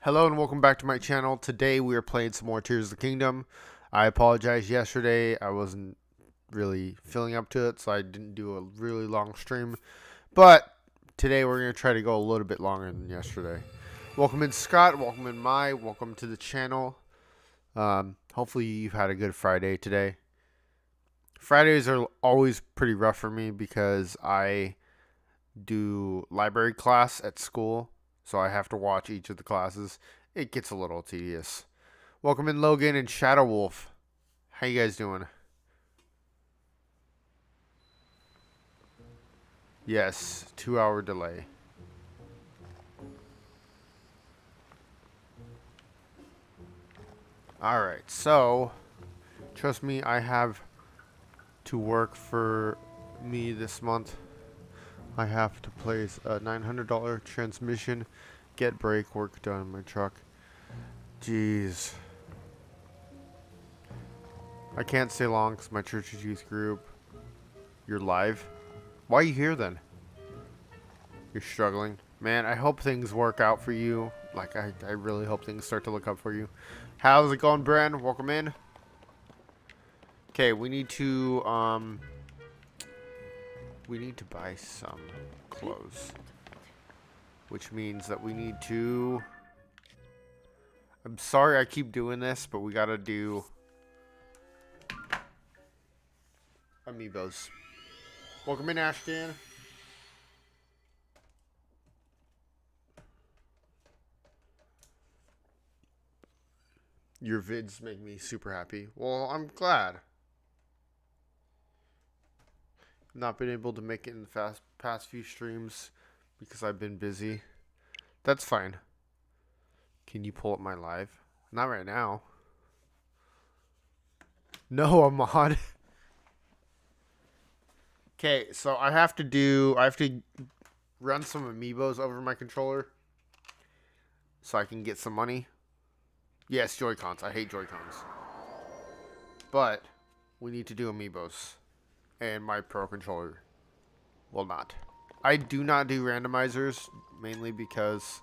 Hello and welcome back to my channel. Today we are playing some more Tears of the Kingdom. I apologize yesterday. I wasn't really feeling up to it, so I didn't do a really long stream. But today we're going to try to go a little bit longer than yesterday. Welcome in Scott, welcome in Mai, welcome to the channel. Hopefully you've had a good Friday today. Fridays are always pretty rough for me because I do library class at school. So I have to watch each of the classes. It gets a little tedious. Welcome in Logan and Shadow Wolf. How you guys doing? Yes, 2-hour delay. Alright, so trust me, I have to work for me this month. I have to place a $900 transmission, get brake work done on my truck. Jeez. I can't stay long because my church's youth group. You're live? Why are you here then? You're struggling. Man, I hope things work out for you. Like, I really hope things start to look up for you. How's it going, Bren? Welcome in. Okay, we need to buy some clothes. Which means that we need to... I'm sorry I keep doing this, but we gotta do... Amiibos. Welcome in, Ashton. Your vids make me super happy. Well, I'm glad. Not been able to make it in the past few streams because I've been busy. That's fine. Can you pull up my live? Not right now. No, Ahmad. Okay, so I have to run some amiibos over my controller so I can get some money. Yes, Joy-Cons. I hate Joy-Cons. But we need to do amiibos. And my Pro controller will not. I do not do randomizers, mainly because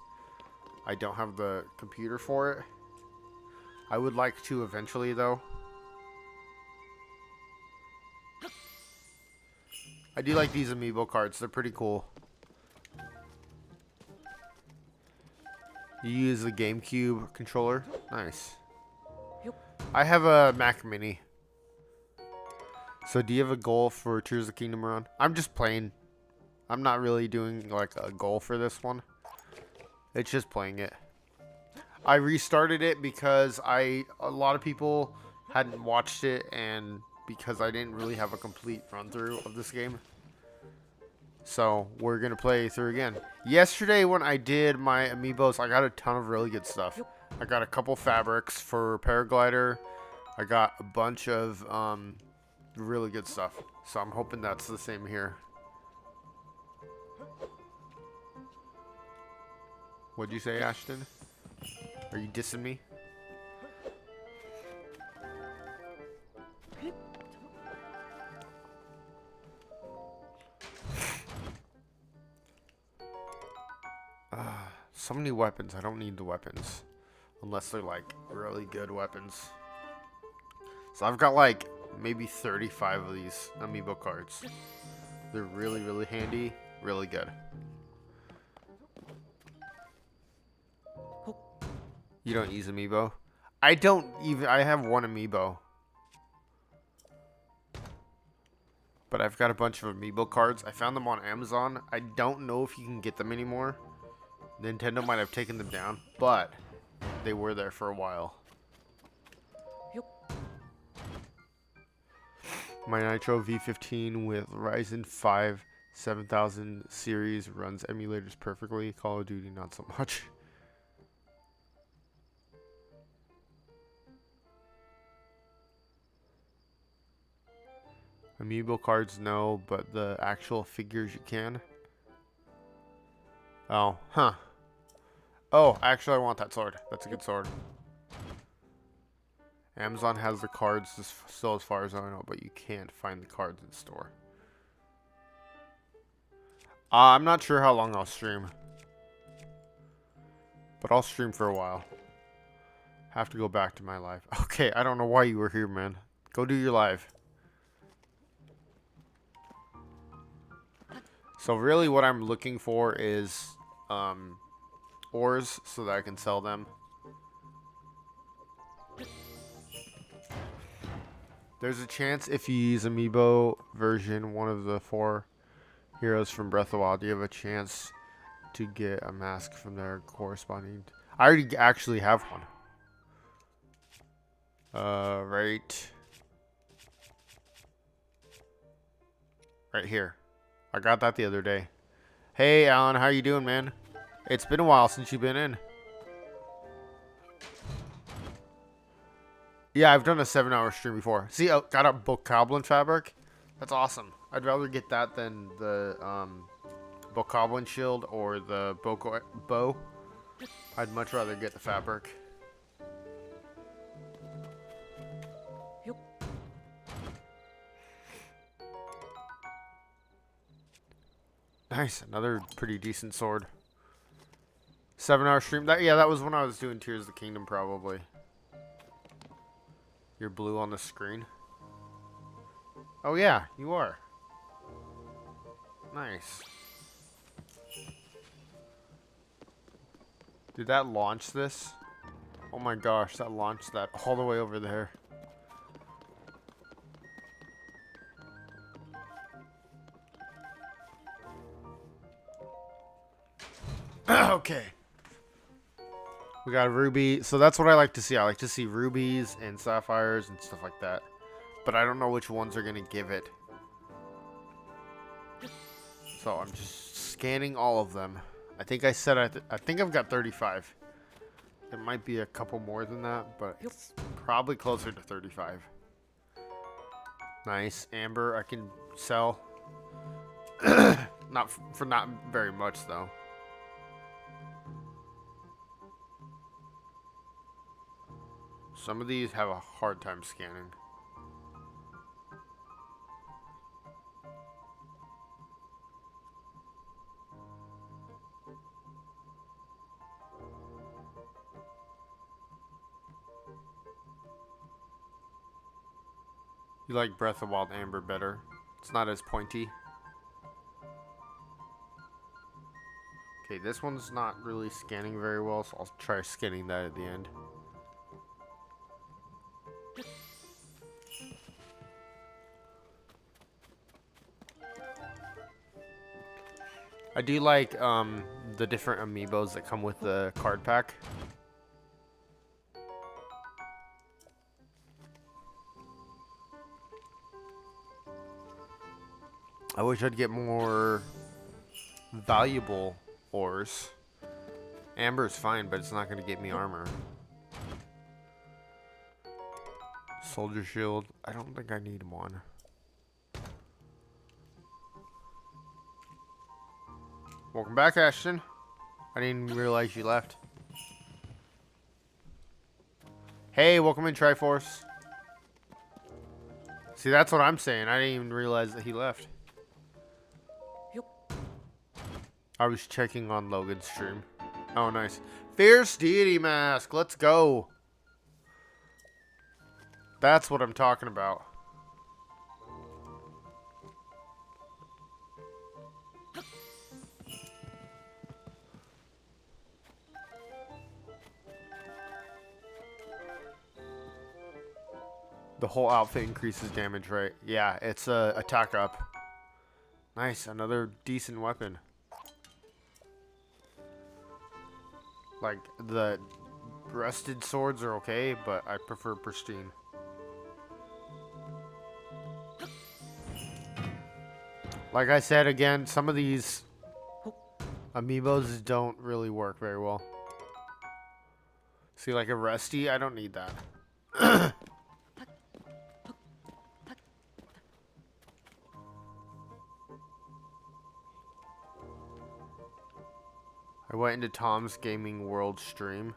I don't have the computer for it. I would like to eventually, though. I do like these amiibo cards. They're pretty cool. You use the GameCube controller? Nice. I have a Mac Mini. So do you have a goal for Tears of the Kingdom run? I'm just playing. I'm not really doing like a goal for this one. It's just playing it. I restarted it because a lot of people hadn't watched it and because I didn't really have a complete run through of this game. So we're going to play through again. Yesterday when I did my amiibos, I got a ton of really good stuff. I got a couple fabrics for Paraglider. I got a bunch of really good stuff. So I'm hoping that's the same here. What'd you say, Ashton? Are you dissing me? So many weapons. I don't need the weapons. Unless they're like really good weapons. So I've got like maybe 35 of these amiibo cards. They're really, really handy. Really good. You don't use amiibo? I have one amiibo. But I've got a bunch of amiibo cards. I found them on Amazon. I don't know if you can get them anymore. Nintendo might have taken them down, but they were there for a while. My Nitro V15 with Ryzen 5 7000 series runs emulators perfectly. Call of Duty, not so much. Amiibo cards, no, but the actual figures you can. Oh, huh. Oh, actually, I want that sword. That's a good sword. Amazon has the cards still as far as I know, but you can't find the cards in store. I'm not sure how long I'll stream. But I'll stream for a while. Have to go back to my live. Okay, I don't know why you were here, man. Go do your live. So really what I'm looking for is ores so that I can sell them. There's a chance if you use Amiibo version, one of the 4 heroes from Breath of the Wild, you have a chance to get a mask from their corresponding. I already actually have one. Right here. I got that the other day. Hey, Alan, how you doing, man? It's been a while since you've been in. Yeah, I've done a 7-hour stream before. See, I got a bokoblin fabric. That's awesome. I'd rather get that than the bokoblin shield or the bow. I'd much rather get the fabric. Nice, another pretty decent sword. 7-hour stream. That was when I was doing Tears of the Kingdom, probably. You're blue on the screen. Oh yeah, you are. Nice. Did that launch this? Oh my gosh, that launched that all the way over there. Okay. We got a ruby. So that's what I like to see. I like to see rubies and sapphires and stuff like that. But I don't know which ones are going to give it. So I'm just scanning all of them. I think I said I think I've got 35. It might be a couple more than that, but it's probably closer to 35. Nice. Amber I can sell. Not very much though. Some of these have a hard time scanning. You like Breath of Wild Amber better. It's not as pointy. Okay, this one's not really scanning very well, so I'll try scanning that at the end. I do like the different amiibos that come with the card pack. I wish I'd get more valuable ores. Amber is fine, but it's not going to get me armor. Soldier shield. I don't think I need one. Welcome back, Ashton. I didn't realize you left. Hey, welcome in, Triforce. See, that's what I'm saying. I didn't even realize that he left. I was checking on Logan's stream. Oh, nice. Fierce Deity Mask. Let's go. That's what I'm talking about. The whole outfit increases damage, right? Yeah, it's a attack up. Nice, another decent weapon. Like, the rusted swords are okay, but I prefer pristine. Like I said again, some of these amiibos don't really work very well. See, like a rusty, I don't need that. I went into Tom's Gaming World stream.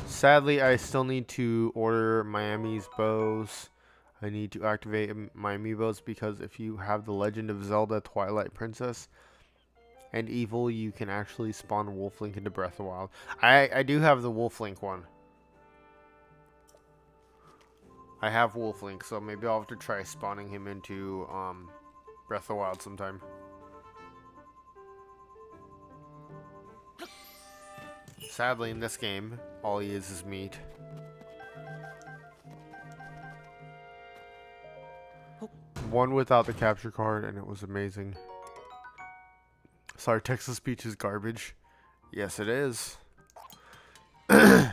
Sadly, I still need to order Miami's bows. I need to activate my amiibos because if you have the Legend of Zelda Twilight Princess and Evil, you can actually spawn Wolf Link into Breath of the Wild. I do have the Wolf Link one. I have Wolf Link, so maybe I'll have to try spawning him into Breath of the Wild sometime. Sadly, in this game, all he is meat. One without the capture card, and it was amazing. Sorry, Texas Peach is garbage. Yes, it is. Man,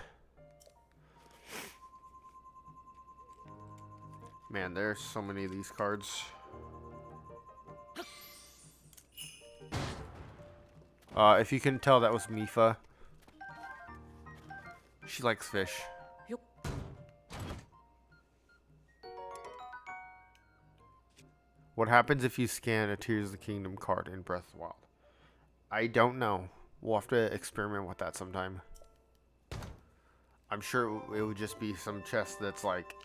there's so many of these cards. If you can tell, that was Mifa. She likes fish. What happens if you scan a Tears of the Kingdom card in Breath of the Wild? I don't know. We'll have to experiment with that sometime. I'm sure it would just be some chest that's like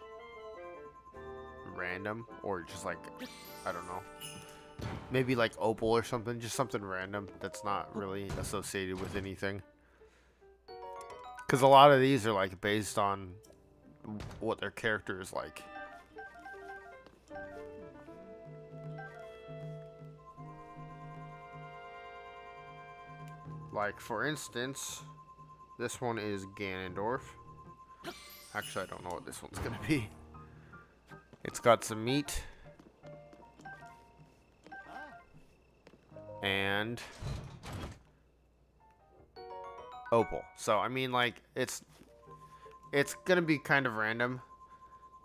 random, or just like, I don't know, maybe like opal or something, just something random that's not really associated with anything. Because a lot of these are like based on what their character is like. Like, for instance, this one is Ganondorf. Actually, I don't know what this one's gonna be. It's got some meat. And opal. So, I mean, like, it's gonna be kind of random.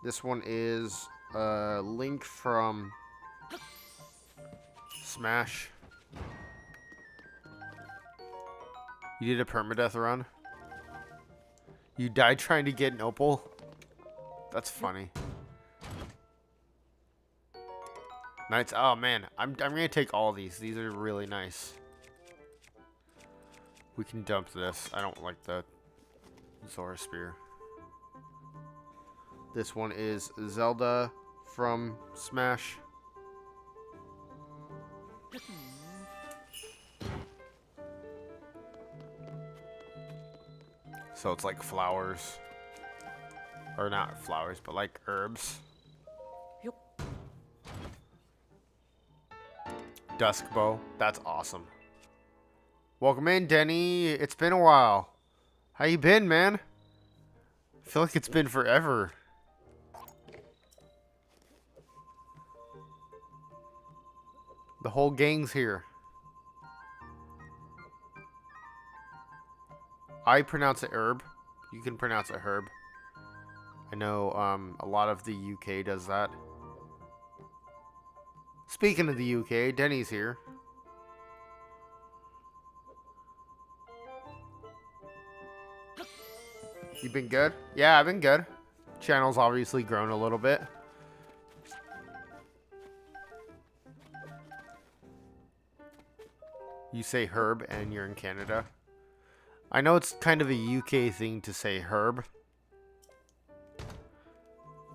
This one is Link from Smash. You did a permadeath run? You died trying to get an opal? That's funny. Nice. Oh man, I'm gonna take all these. These are really nice. We can dump this. I don't like the Zora Spear. This one is Zelda from Smash. So it's like flowers. Or not flowers, but like herbs. Dusk bow. That's awesome. Welcome in, Denny. It's been a while. How you been, man? I feel like it's been forever. The whole gang's here. I pronounce it herb. You can pronounce it herb. I know a lot of the UK does that. Speaking of the UK, Denny's here. You been good? Yeah, I've been good. Channel's obviously grown a little bit. You say herb and you're in Canada. I know it's kind of a UK thing to say herb.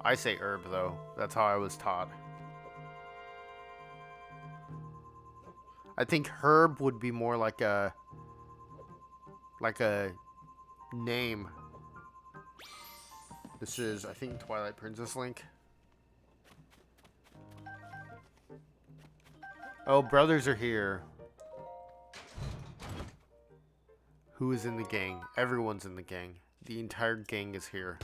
I say herb though. That's how I was taught. I think herb would be more like a name. This is, I think, Twilight Princess Link. Oh, brothers are here. Who is in the gang? Everyone's in the gang. The entire gang is here.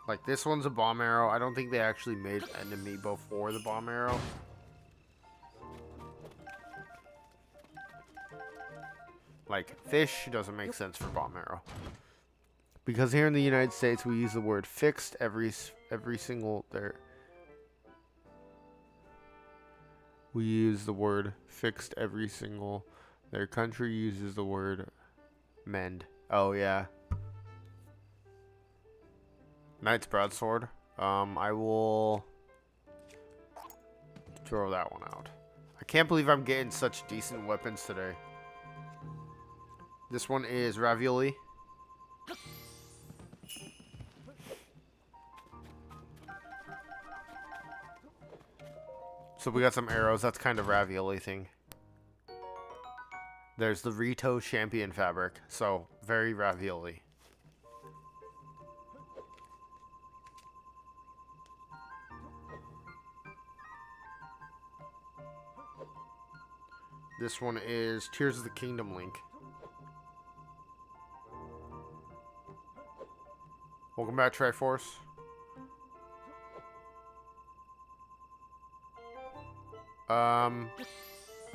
Like, this one's a bomb arrow. I don't think they actually made an amiibo for the bomb arrow. Like, fish doesn't make sense for bomb arrow. Because here in the United States, we use the word fixed every single there. We use the word fixed every single. Their country uses the word mend. Oh yeah. Knight's broadsword. I will throw that one out. I can't believe I'm getting such decent weapons today. This one is ravioli. So we got some arrows. That's kind of ravioli thing. There's the Rito Champion fabric. So very ravioli. This one is Tears of the Kingdom Link. Welcome back, Triforce.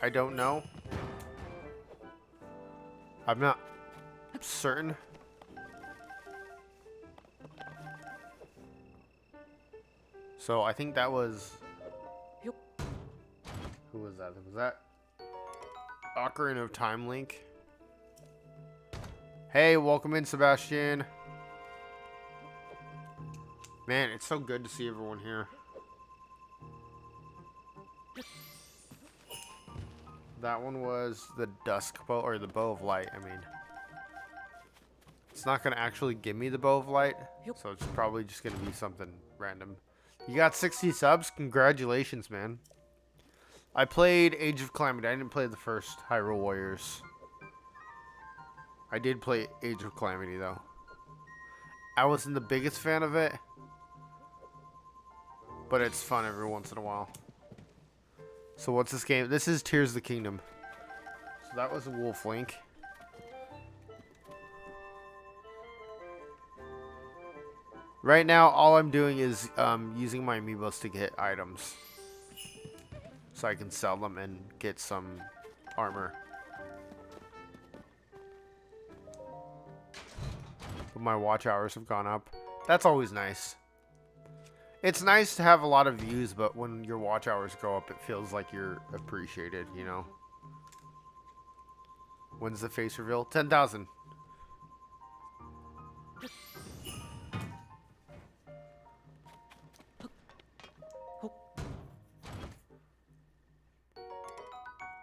I don't know. I'm not certain. So I think that was... Who was that? Was that Ocarina of Time Link? Hey, welcome in, Sebastian. Man, it's so good to see everyone here. That one was the Dusk Bow, or the Bow of Light, I mean. It's not going to actually give me the Bow of Light, so it's probably just going to be something random. You got 60 subs? Congratulations, man. I played Age of Calamity. I didn't play the first Hyrule Warriors. I did play Age of Calamity, though. I wasn't the biggest fan of it, but it's fun every once in a while. So what's this game? This is Tears of the Kingdom. So that was a Wolf Link. Right now, all I'm doing is using my amiibos to get items. So I can sell them and get some armor. But my watch hours have gone up. That's always nice. It's nice to have a lot of views, but when your watch hours go up, it feels like you're appreciated, you know? When's the face reveal? 10,000.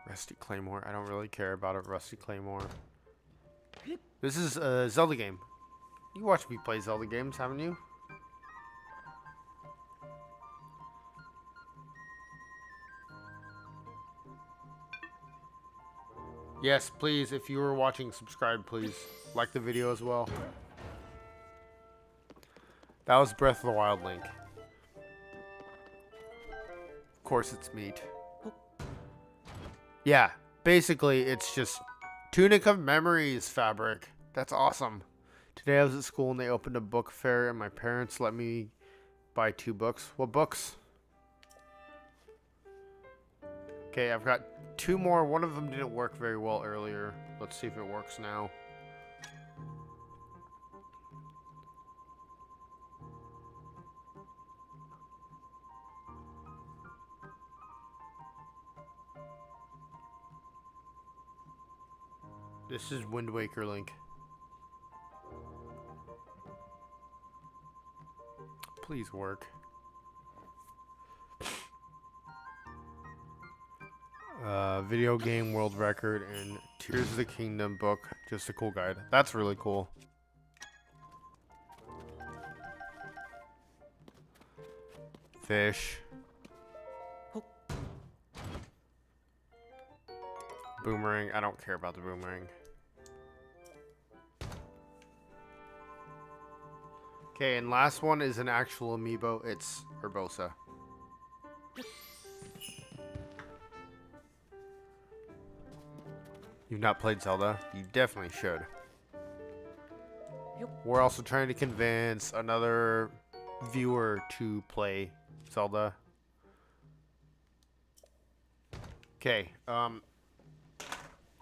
Rusty Claymore. I don't really care about a Rusty Claymore. This is a Zelda game. You watched me play Zelda games, haven't you? Yes, please, if you were watching, subscribe, please. Like the video as well. That was Breath of the Wild Link. Of course it's meat. Yeah, basically it's just Tunic of Memories fabric. That's awesome. Today I was at school and they opened a book fair and my parents let me buy 2 books. What books? Okay, I've got 2 more. One of them didn't work very well earlier. Let's see if it works now. This is Wind Waker Link. Please work. Video game world record and Tears of the Kingdom book. Just a cool guide. That's really cool. Fish. Boomerang. I don't care about the boomerang. Okay, and last one is an actual amiibo. It's Urbosa. You've not played Zelda? You definitely should. We're also trying to convince another viewer to play Zelda. Okay, now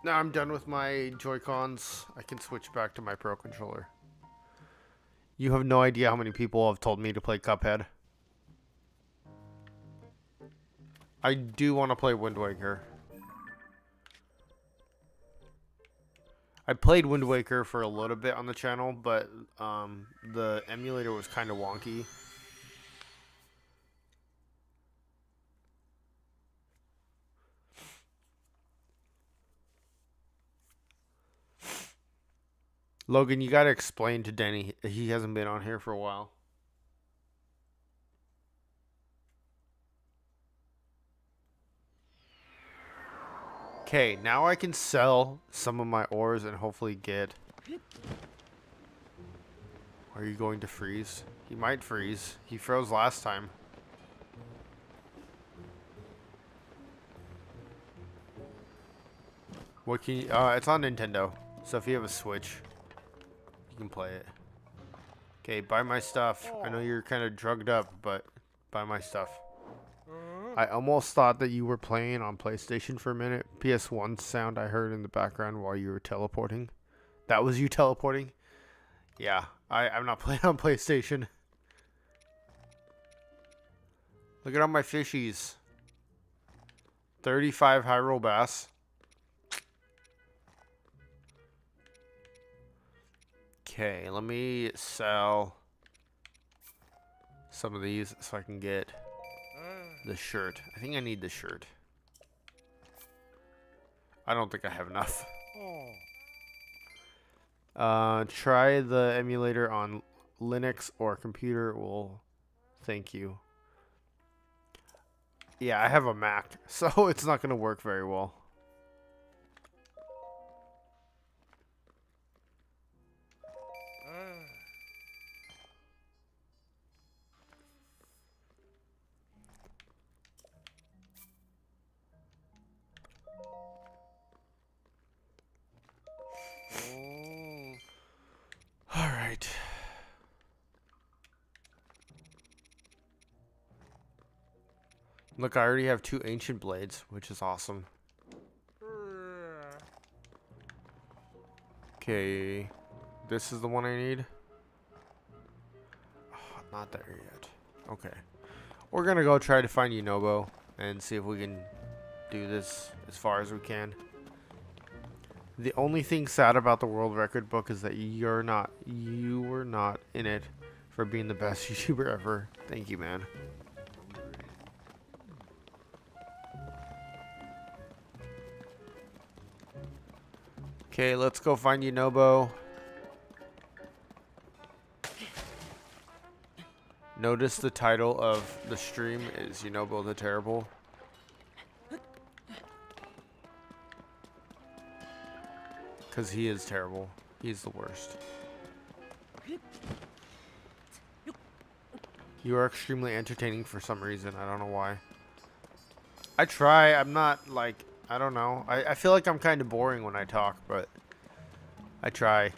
I'm done with my Joy-Cons. I can switch back to my Pro Controller. You have no idea how many people have told me to play Cuphead. I do want to play Wind Waker. I played Wind Waker for a little bit on the channel, but the emulator was kind of wonky. Logan, you gotta explain to Denny. He hasn't been on here for a while. Okay, now I can sell some of my ores and hopefully get... Are you going to freeze? He might freeze. He froze last time. What can you... it's on Nintendo. So if you have a Switch, you can play it. Okay, buy my stuff. I know you're kind of drugged up, but buy my stuff. I almost thought that you were playing on PlayStation for a minute. PS1 sound I heard in the background while you were teleporting. That was you teleporting? Yeah, I'm not playing on PlayStation. Look at all my fishies. 35 high-roll bass. Okay, let me sell some of these so I can get the shirt. I think I need the shirt. I don't think I have enough. Try the emulator on Linux or computer. Well, thank you. Yeah, I have a Mac, so it's not going to work very well. All right. Look, I already have 2 ancient blades, which is awesome. Okay, this is the one I need. Oh, not there yet. Okay, we're gonna go try to find Yunobo and see if we can do this as far as we can. The only thing sad about the world record book is that you were not in it for being the best YouTuber ever. Thank you, man. Okay, let's go find Yunobo. Notice the title of the stream is Yunobo the Terrible. Because he is terrible. He's the worst. You are extremely entertaining for some reason. I don't know why. I try. I'm not like... I don't know. I feel like I'm kind of boring when I talk, but I try.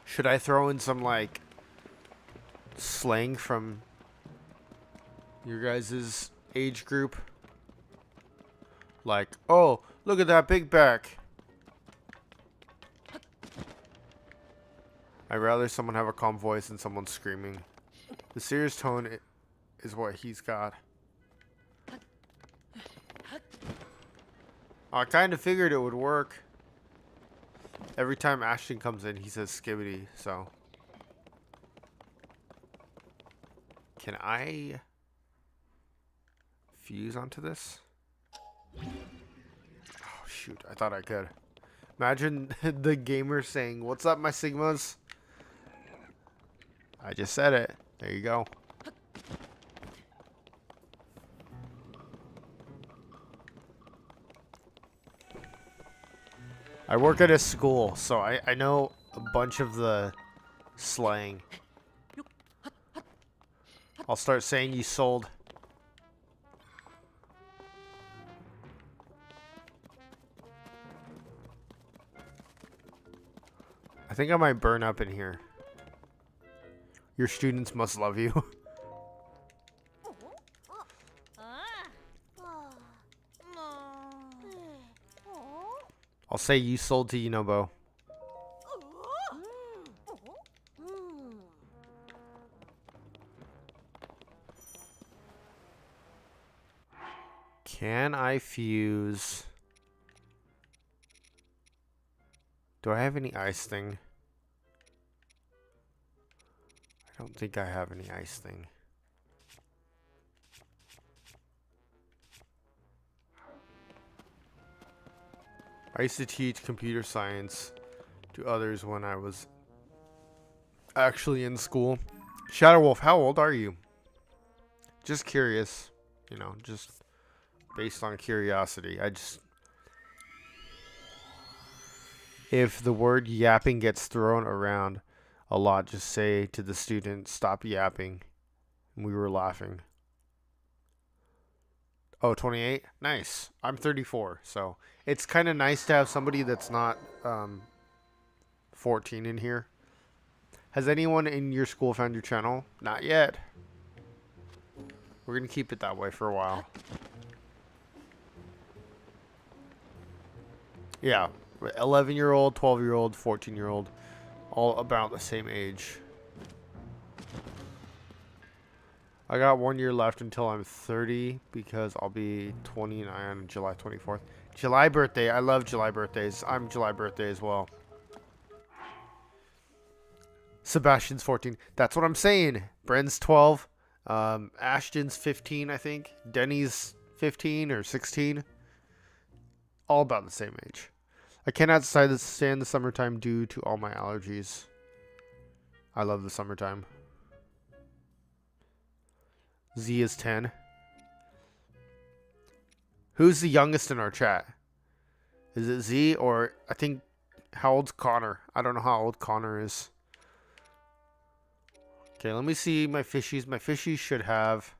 Should I throw in some, like, slang from your guys' age group? Like, oh, look at that big back. I'd rather someone have a calm voice than someone screaming. The serious tone is what he's got. I kind of figured it would work. Every time Ashton comes in, he says skibbity, so. Can I fuse onto this? Oh, shoot. I thought I could. Imagine the gamer saying, "What's up, my Sigmas?" I just said it. There you go. I work at a school, so I know a bunch of the slang. I'll start saying you sold. I think I might burn up in here. Your students must love you. I'll say you sold to Yunobo. Can I fuse? Do I have any ice thing? I don't think I have any ice thing. I used to teach computer science to others when I was actually in school. Shadow Wolf, how old are you? Just curious, you know, just based on curiosity. If the word yapping gets thrown around a lot, just say to the student, stop yapping. And we were laughing. Oh, 28? Nice. I'm 34, so it's kind of nice to have somebody that's not 14 in here. Has anyone in your school found your channel? Not yet. We're going to keep it that way for a while. Yeah, 11-year-old, 12-year-old, 14-year-old, all about the same age. I got 1 year left until I'm 30 because I'll be 29 on July 24th. July birthday. I love July birthdays. I'm July birthday as well. Sebastian's 14. That's what I'm saying. Bren's 12. Ashton's 15, I think. Denny's 15 or 16. All about the same age. I cannot stand the summertime due to all my allergies. I love the summertime. Z is 10. Who's the youngest in our chat? Is it Z or I think, how old's Connor? I don't know how old Connor is. Okay, let me see my fishies. My fishies should have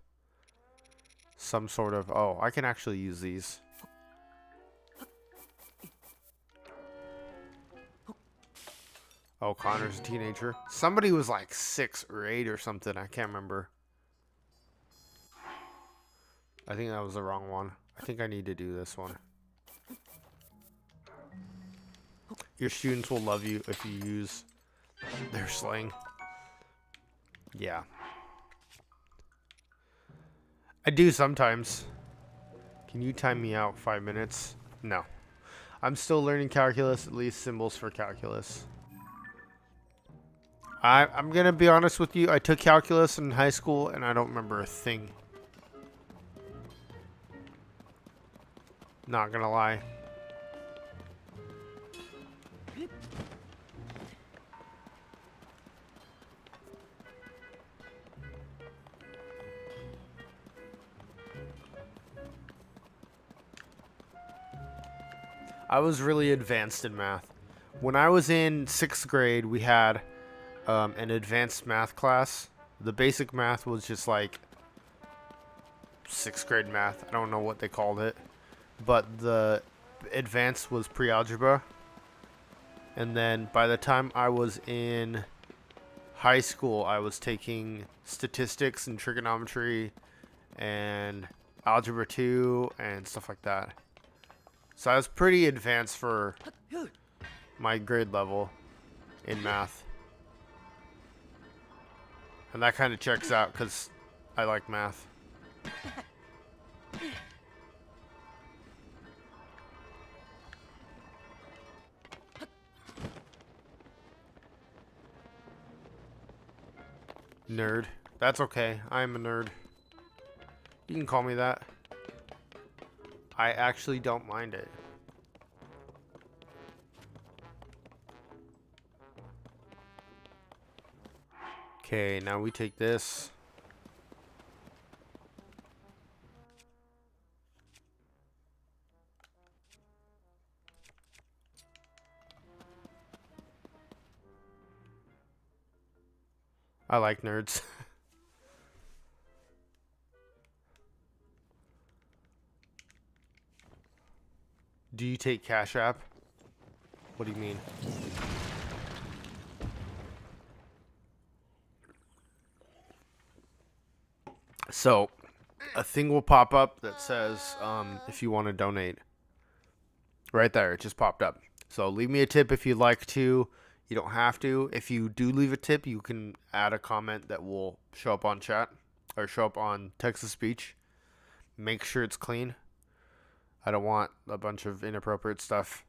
some sort of... Oh, I can actually use these. Oh, Connor's a teenager. Somebody was like 6 or 8 or something. I can't remember. I think that was the wrong one. I think I need to do this one. Your students will love you if you use their slang. Yeah. I do sometimes. Can you time me out 5 minutes? No. I'm still learning calculus, at least symbols for calculus. I'm going to be honest with you. I took calculus in high school and I don't remember a thing. Not going to lie. I was really advanced in math. When I was in 6th grade, we had an advanced math class. The basic math was just like 6th grade math. I don't know what they called it. But the advanced was pre-algebra. And then by the time I was in high school, I was taking statistics and trigonometry and algebra 2 and stuff like that. So I was pretty advanced for my grade level in math. And that kind of checks out because I like math. Nerd. That's okay. I'm a nerd. You can call me that. I actually don't mind it. Okay, now we take this. I like nerds. Do you take Cash App? What do you mean? So, a thing will pop up that says, if you want to donate. Right there, it just popped up. So, leave me a tip if you'd like to. You don't have to. If you do leave a tip, you can add a comment that will show up on chat. Or show up on text-to-speech. Make sure it's clean. I don't want a bunch of inappropriate stuff.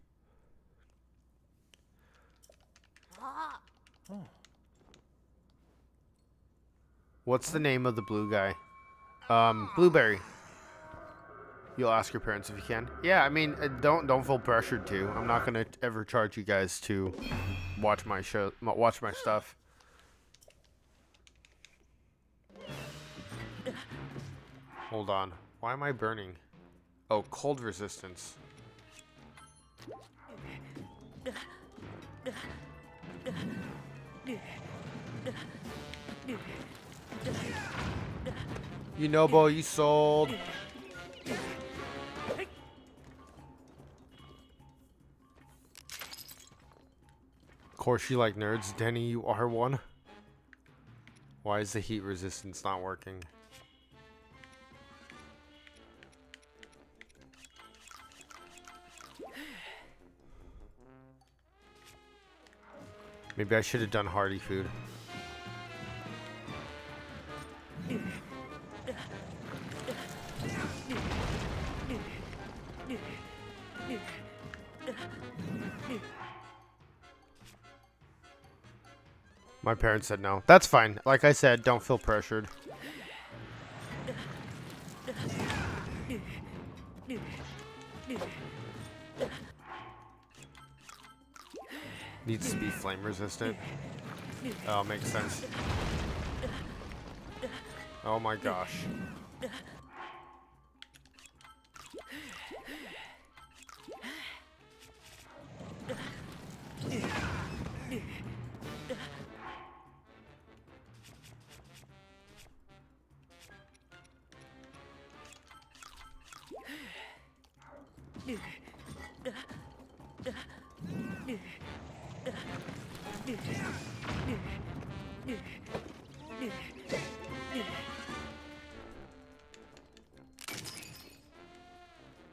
What's the name of the blue guy? Blueberry. You'll ask your parents if you can. Yeah, I mean, don't feel pressured to. I'm not gonna ever charge you guys to watch my show, watch my stuff. Hold on. Why am I burning? Oh, cold resistance. Yunobo, you sold. Of course you like nerds. Denny, you are one. Why is the heat resistance not working? Maybe I should have done hearty food. My parents said no. That's fine. Like I said, don't feel pressured. Needs to be flame resistant. Oh, makes sense. Oh my gosh.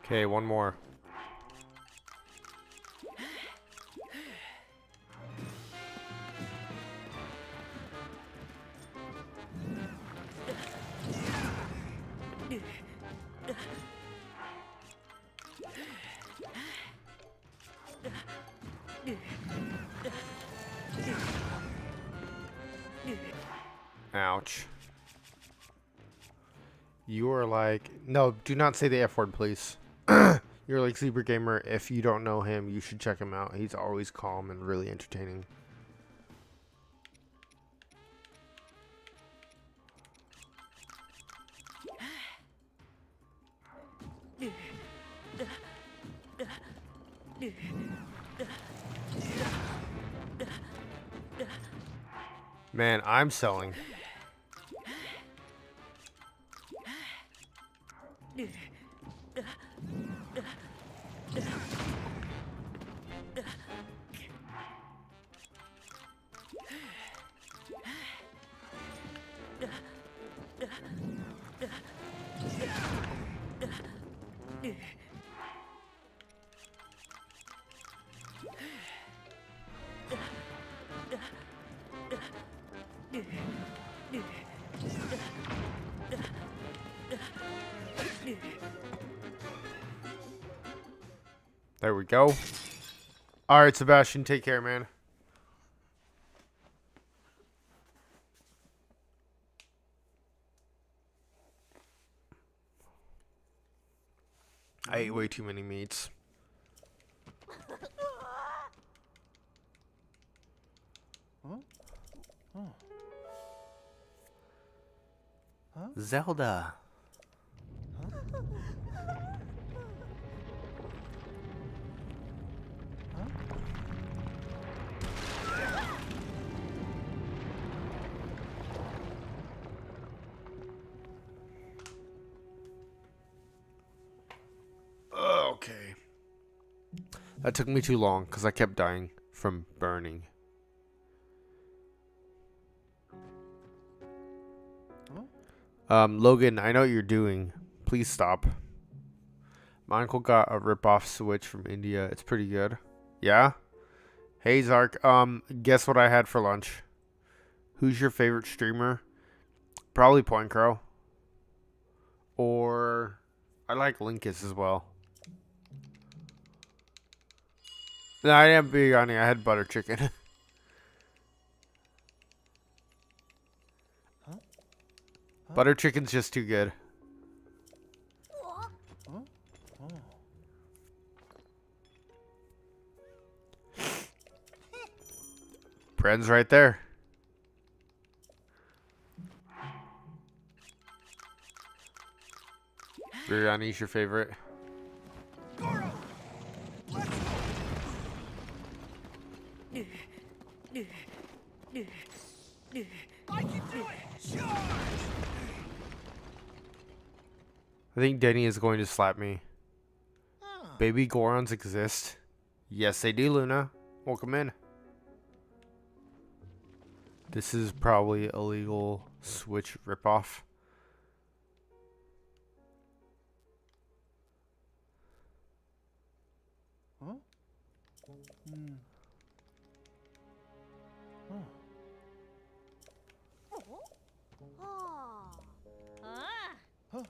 Okay, one more. Ouch. You are like... No, do not say the F word, please. You're like Zebra Gamer. If you don't know him, you should check him out. He's always calm and really entertaining. Man, I'm selling. There we go. All right, Sebastian, take care, man. I ate way too many meats. Huh? Oh. Huh? Zelda. Okay. That took me too long because I kept dying from burning. Logan, I know what you're doing. Please stop. My uncle got a rip-off Switch from India. It's pretty good. Yeah? Hey, Zark. Guess what I had for lunch? Who's your favorite streamer? Probably Point Crow. Or I like Linkus as well. No, I didn't have biryani. I had butter chicken. Huh? Butter chicken's just too good. Huh? Ben's right there. Biryani's your favorite. Goro, let's I can do it! Charge! I think Denny is going to slap me. Huh. Baby Gorons exist. Yes, they do, Luna. Welcome in. This is probably a legal Switch ripoff. Huh? Hmm. Huh. Huh.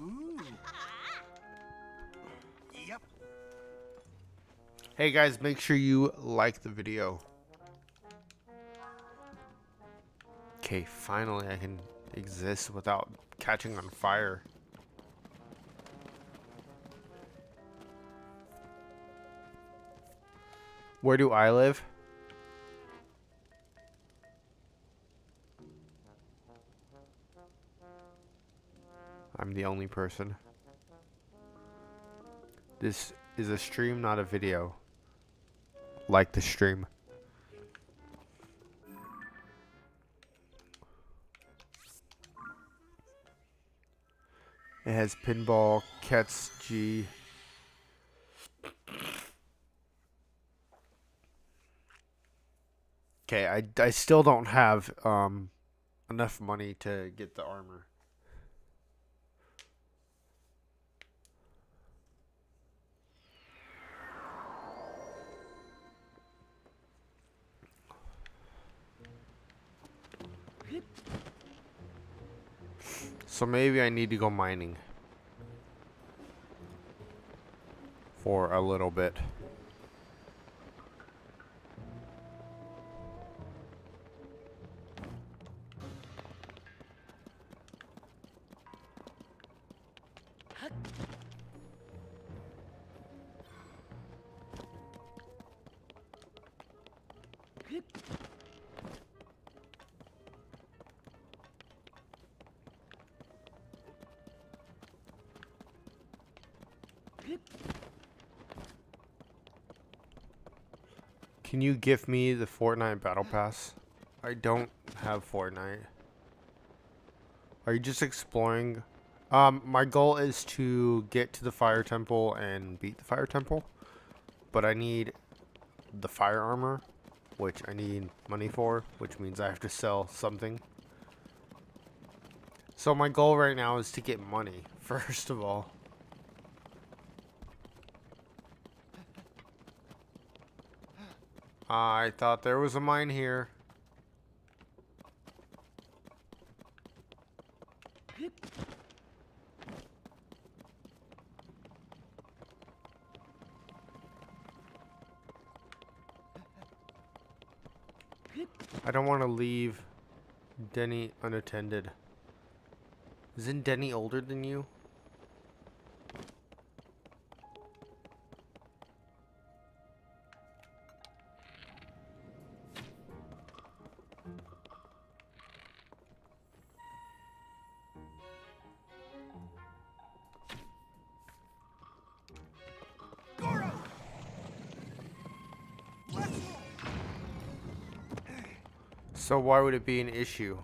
Ooh. Yep. Hey guys, make sure you like the video. Okay, finally I can exist without catching on fire. Where do I live? I'm the only person. This is a stream, not a video. Like the stream. It has pinball, Cats G. Okay, I still don't have enough money to get the armor. So maybe I need to go mining for a little bit. Can you give me the Fortnite Battle Pass? I don't have Fortnite. Are you just exploring? My goal is to get to the Fire Temple and beat the Fire Temple. But I need the fire armor, which I need money for, which means I have to sell something. So my goal right now is to get money, first of all. I thought there was a mine here. I don't want to leave Denny unattended. Isn't Denny older than you? Goro! Let's So why would it be an issue?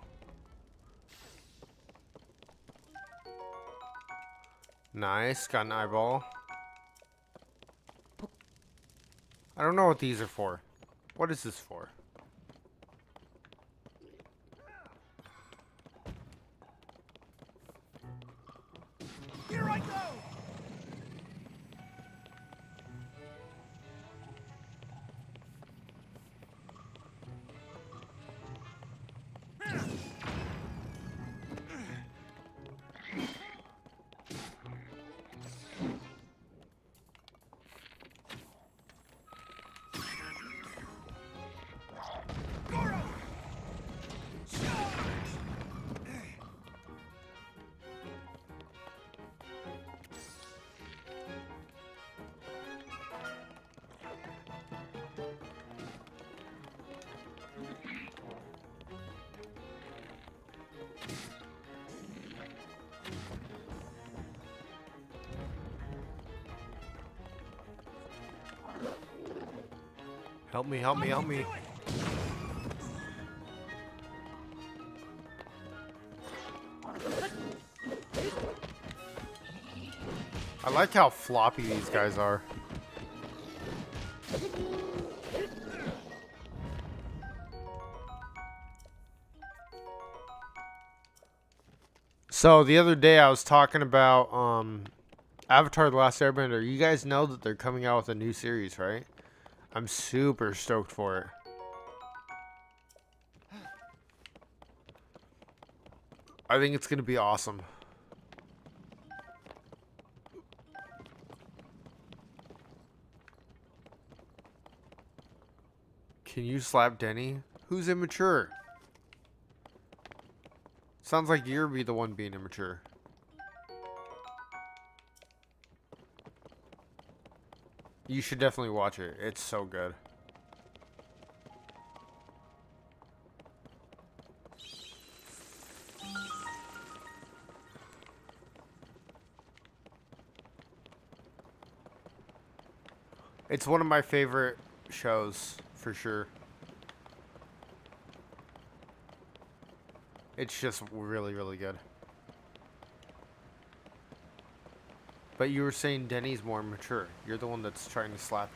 Nice, got an eyeball. I don't know what these are for. What is this for? Here I go! Goro! Charge! Help me, help me, help me. I like how floppy these guys are. So the other day I was talking about Avatar: The Last Airbender. You guys know that they're coming out with a new series, right? I'm super stoked for it. I think it's gonna be awesome. Can you slap Denny? Who's immature? Sounds like you're be the one being immature. You should definitely watch it. It's so good. It's one of my favorite shows, for sure. It's just really, really good. But you were saying Denny's more mature. You're the one that's trying to slap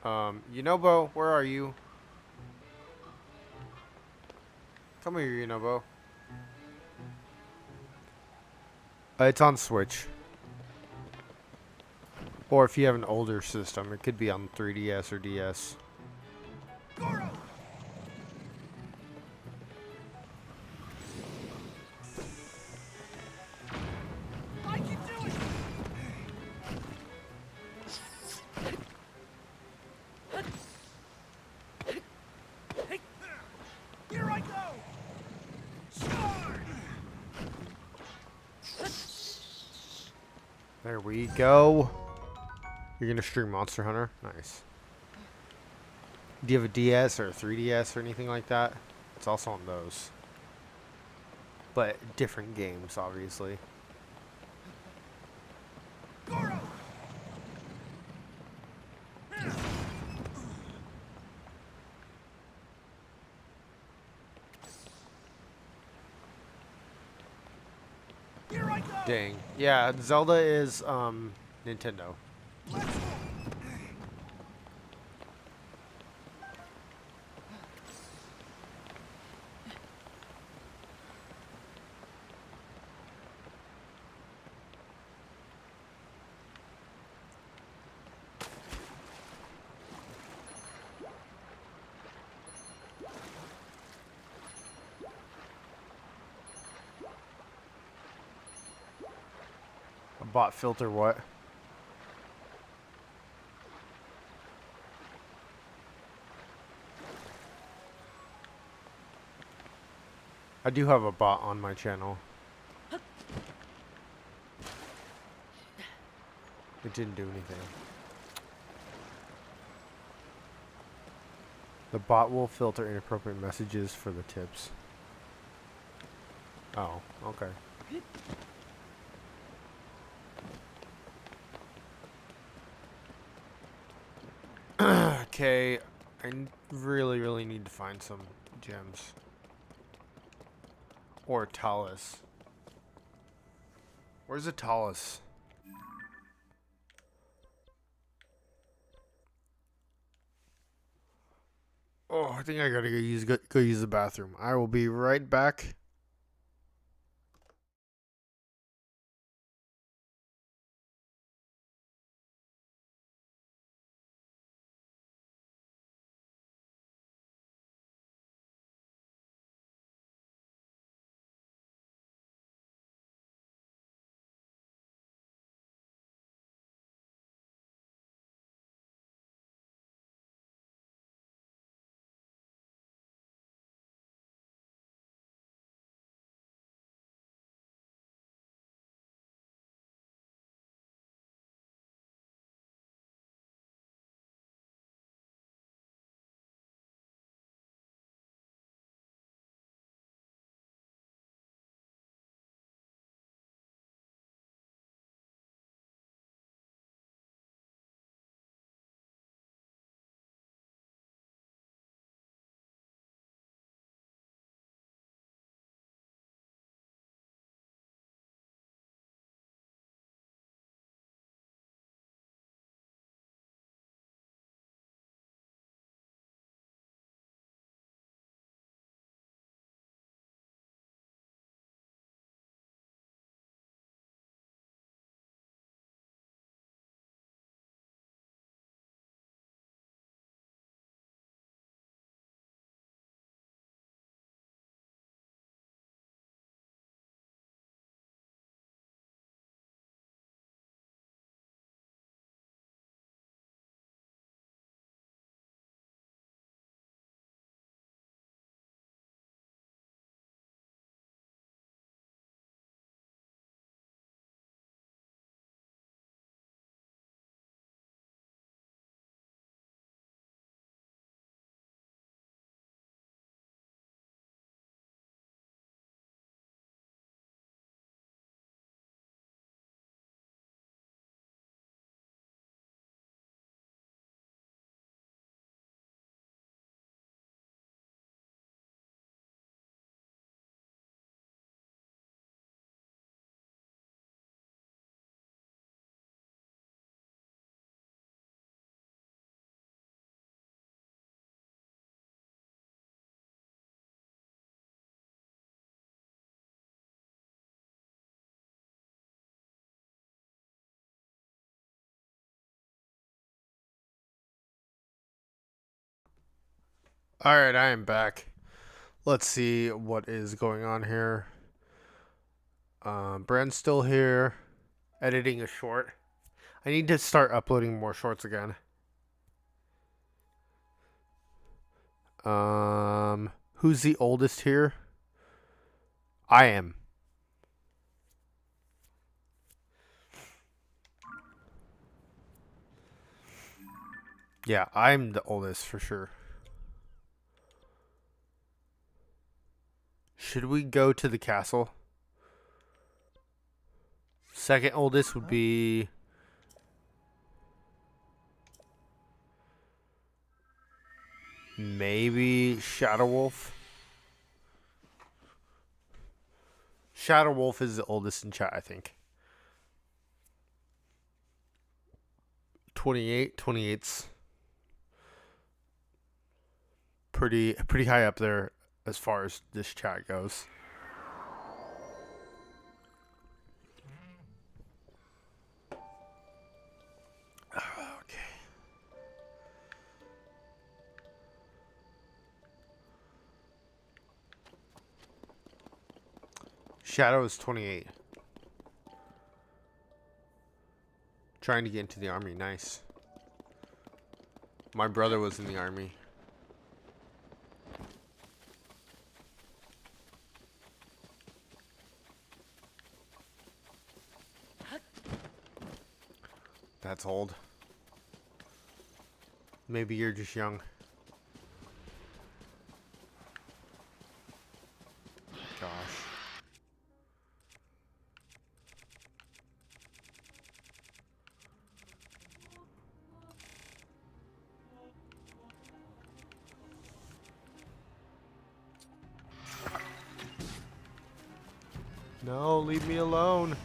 him. Yunobo, where are you? Come here, Yunobo. It's on Switch. Or if you have an older system, it could be on 3DS or DS. Goro! I can do it! Here I go! Charge! There we go. You're gonna stream Monster Hunter? Nice. Do you have a DS or a 3DS or anything like that? It's also on those. But different games, obviously. Goro! Here I go! Dang. Yeah, Zelda is Nintendo. Let's go! A bot filter what? I do have a bot on my channel. It didn't do anything. The bot will filter inappropriate messages for the tips. Oh, okay. Okay, really, really need to find some gems. Or Talus. Where's the Talus? Oh, I think I gotta go use the bathroom. I will be right back. Alright, I am back. Let's see what is going on here. Brand's still here. Editing a short. I need to start uploading more shorts again. Who's the oldest here? I am. Yeah, I'm the oldest for sure. Should we go to the castle? Second oldest would be... maybe Shadow Wolf. Shadow Wolf is the oldest in chat, I think. 28. 28's pretty high up there as far as this chat goes. Okay. Shadow is 28. Trying to get into the army. Nice. My brother was in the army. That's old. Maybe you're just young. Gosh. No, leave me alone.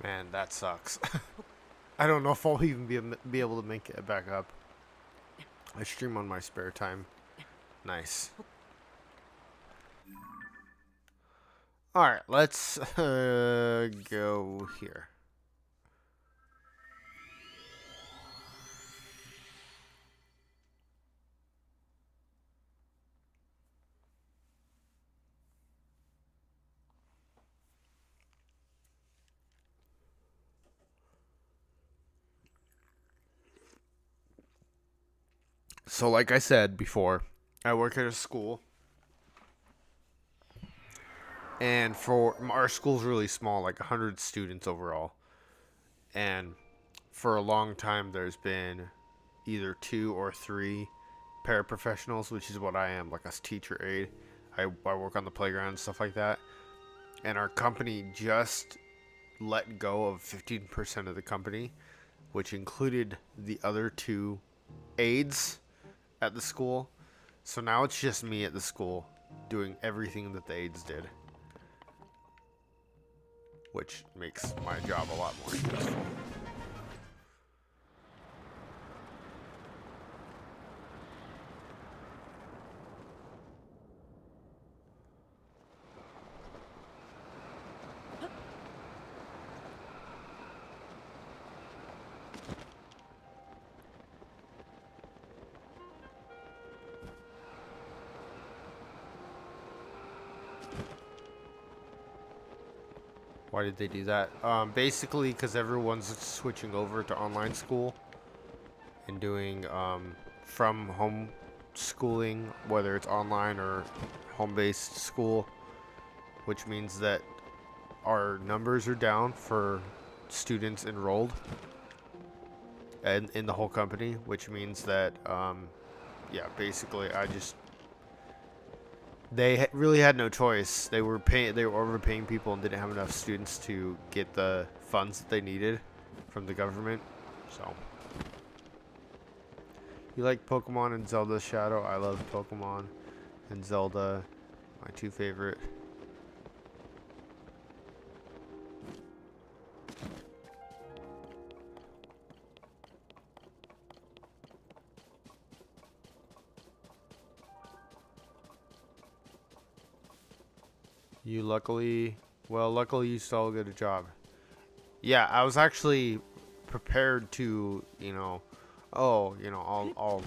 Man, that sucks. I don't know if I'll even be able to make it back up. I stream on my spare time. Nice. Alright, let's go here. So like I said before, I work at a school. And for our school's really small, like 100 students overall. And for a long time there's been either 2 or 3 paraprofessionals, which is what I am, like a teacher aide. I work on the playground and stuff like that. And our company just let go of 15% of the company, which included the other 2 aides at the school. So now it's just me at the school doing everything that the aides did, which makes my job a lot more stressful. Why did they do that? Basically, because everyone's switching over to online school and doing from home schooling, whether it's online or home-based school, which means that our numbers are down for students enrolled and in the whole company, which means that yeah, basically they really had no choice. They were overpaying people and didn't have enough students to get the funds that they needed from the government. So, you like Pokemon and Zelda Shadow? I love Pokemon and Zelda, my 2 favorite. You luckily, well, luckily you still get a job. Yeah, I was actually prepared to, oh, I'll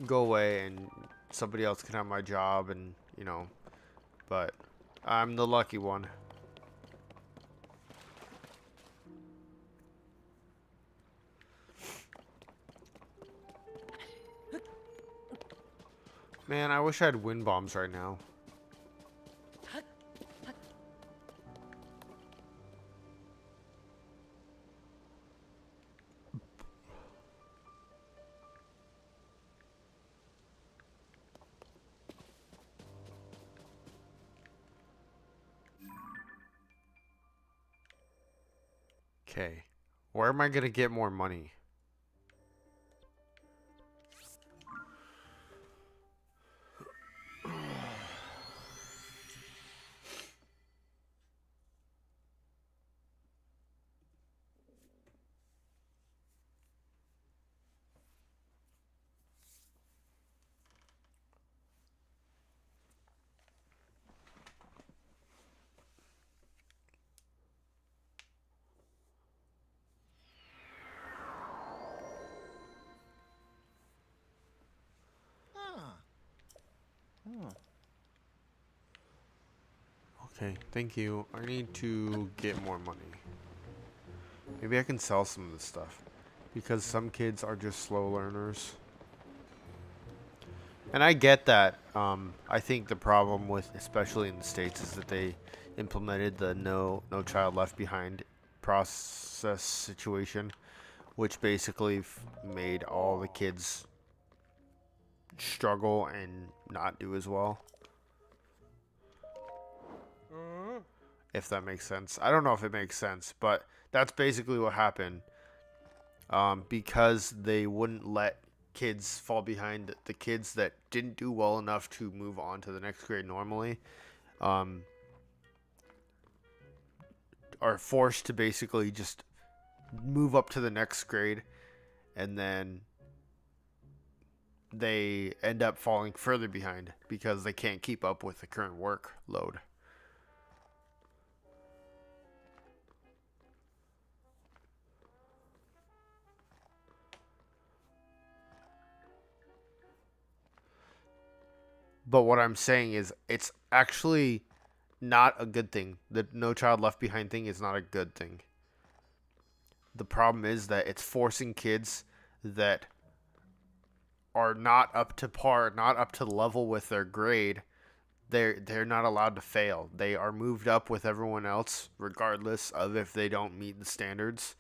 go away and somebody else can have my job and, but I'm the lucky one. Man, I wish I had wind bombs right now. Okay. Where am I gonna get more money? Ah. Oh. Okay, thank you. I need to get more money. Maybe I can sell some of this stuff. Because some kids are just slow learners. And I get that. I think the problem with, especially in the States, is that they implemented the no child left behind process situation, which basically made all the kids struggle and not do as well. If that makes sense. I don't know if it makes sense, but that's basically what happened. Because they wouldn't let kids fall behind, the kids that didn't do well enough to move on to the next grade normally are forced to basically just move up to the next grade, and then they end up falling further behind because they can't keep up with the current workload. But what I'm saying is it's actually not a good thing. The no child left behind thing is not a good thing. The problem is that it's forcing kids that are not up to par, not up to level with their grade. They're not allowed to fail. They are moved up with everyone else regardless of if they don't meet the standards.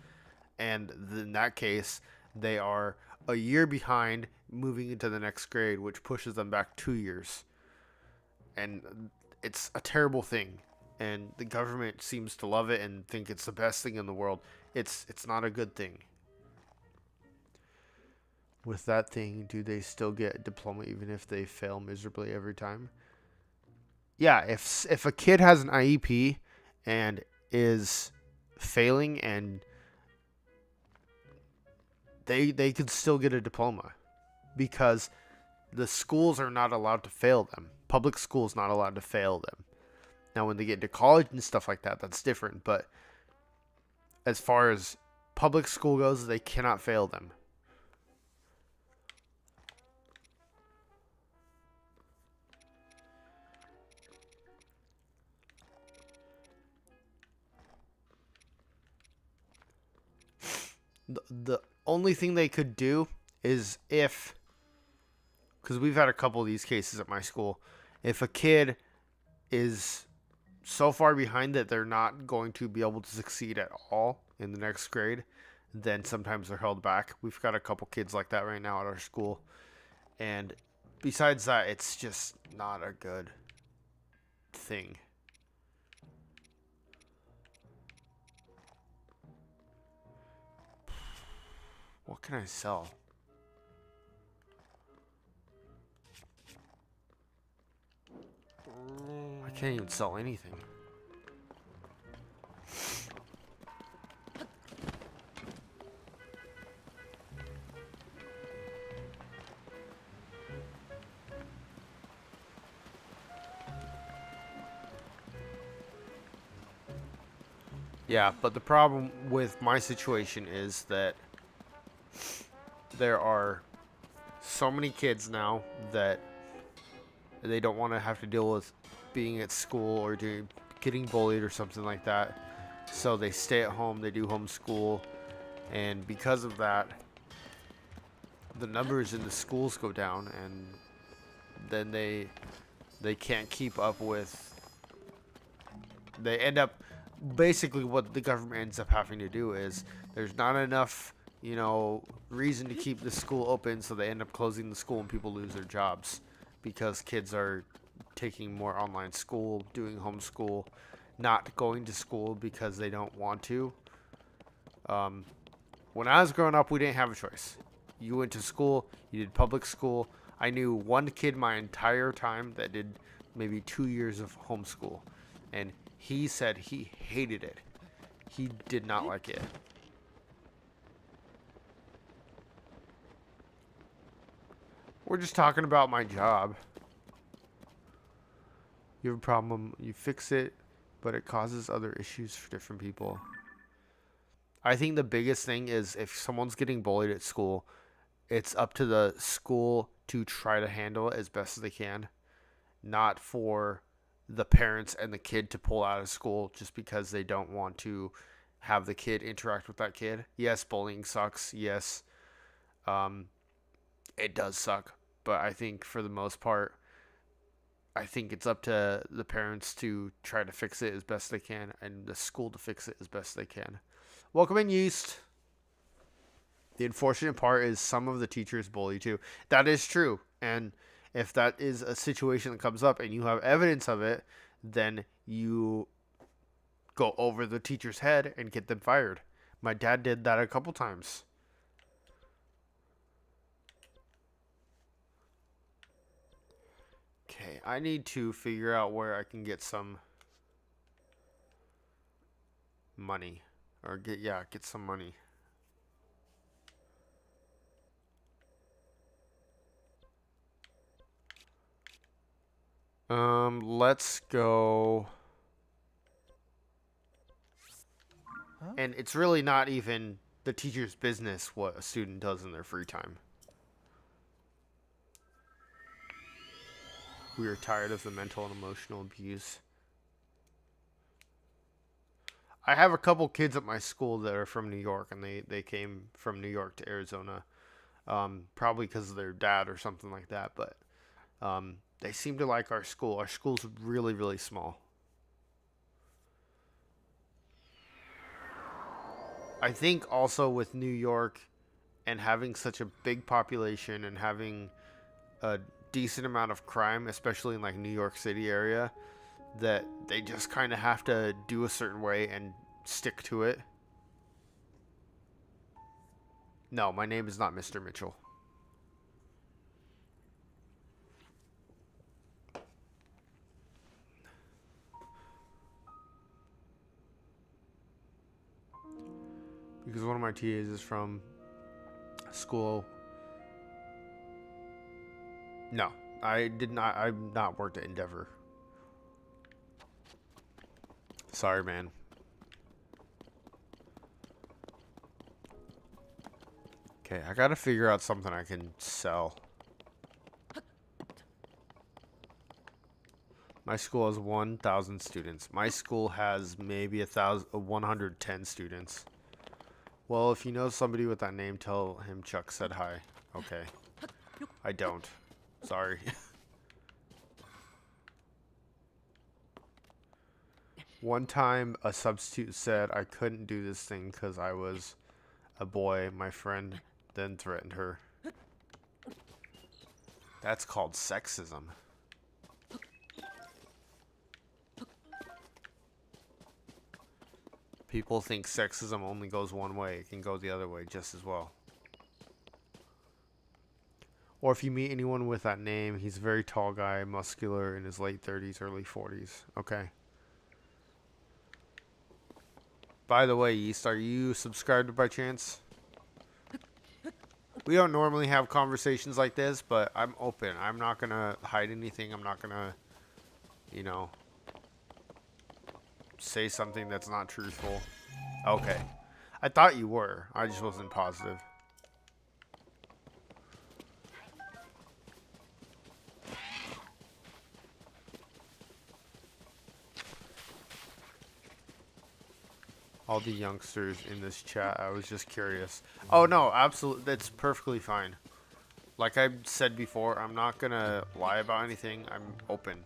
And in that case, they are a year behind moving into the next grade, which pushes them back 2 years. And it's a terrible thing. And the government seems to love it and think it's the best thing in the world. It's not a good thing. With that thing, do they still get a diploma even if they fail miserably every time? Yeah, if a kid has an IEP and is failing, and they could still get a diploma because the schools are not allowed to fail them. Public schools not allowed to fail them. Now, when they get into college and stuff like that, that's different. But as far as public school goes, they cannot fail them. The only thing they could do is if, because we've had a couple of these cases at my school, if a kid is so far behind that they're not going to be able to succeed at all in the next grade, then sometimes they're held back. We've got a couple kids like that right now at our school. And besides that, it's just not a good thing. What can I sell? I can't even sell anything. Yeah, but the problem with my situation is that there are so many kids now that they don't want to have to deal with being at school or getting bullied or something like that. So they stay at home, they do homeschool, and because of that, the numbers in the schools go down, and then they can't keep up with. They end up basically what the government ends up having to do is there's not enough, reason to keep the school open, so they end up closing the school and people lose their jobs because kids are taking more online school, doing homeschool, not going to school because they don't want to. When I was growing up, we didn't have a choice. You went to school, you did public school. I knew one kid my entire time that did maybe 2 years of homeschool, and he said he hated it. He did not like it. We're just talking about my job. You have a problem, you fix it, but it causes other issues for different people. I think the biggest thing is if someone's getting bullied at school, it's up to the school to try to handle it as best as they can, not for the parents and the kid to pull out of school just because they don't want to have the kid interact with that kid. Yes, bullying sucks. Yes, it does suck. But I think for the most part, I think it's up to the parents to try to fix it as best they can and the school to fix it as best they can. Welcome in, Yeast. The unfortunate part is some of the teachers bully too. That is true. And if that is a situation that comes up and you have evidence of it, then you go over the teacher's head and get them fired. My dad did that a couple times. Okay, I need to figure out where I can get some money. Or get some money. Let's go. Huh? And it's really not even the teacher's business what a student does in their free time. We are tired of the mental and emotional abuse. I have a couple kids at my school that are from New York, and they came from New York to Arizona, probably because of their dad or something like that. But they seem to like our school. Our school's really, really small. I think also with New York and having such a big population and having a decent amount of crime, especially in like New York City area, that they just kind of have to do a certain way and stick to it. No, my name is not Mr. Mitchell. Because one of my TAs is from school. No, I did not. I've not worked at Endeavor. Sorry, man. Okay, I gotta figure out something I can sell. My school has 1,000 students. My school has maybe 110 students. Well, if you know somebody with that name, tell him Chuck said hi. Okay. I don't. Sorry. One time, a substitute said I couldn't do this thing because I was a boy. My friend then threatened her. That's called sexism. People think sexism only goes one way. It can go the other way just as well. Or if you meet anyone with that name, he's a very tall guy, muscular, in his late 30s, early 40s. Okay. By the way, Yeast, are you subscribed by chance? We don't normally have conversations like this, but I'm open. I'm not going to hide anything. I'm not going to, say something that's not truthful. Okay. I thought you were. I just wasn't positive. All the youngsters in this chat, I was just curious. Oh no, absolutely, that's perfectly fine. Like I said before, I'm not gonna lie about anything. I'm open.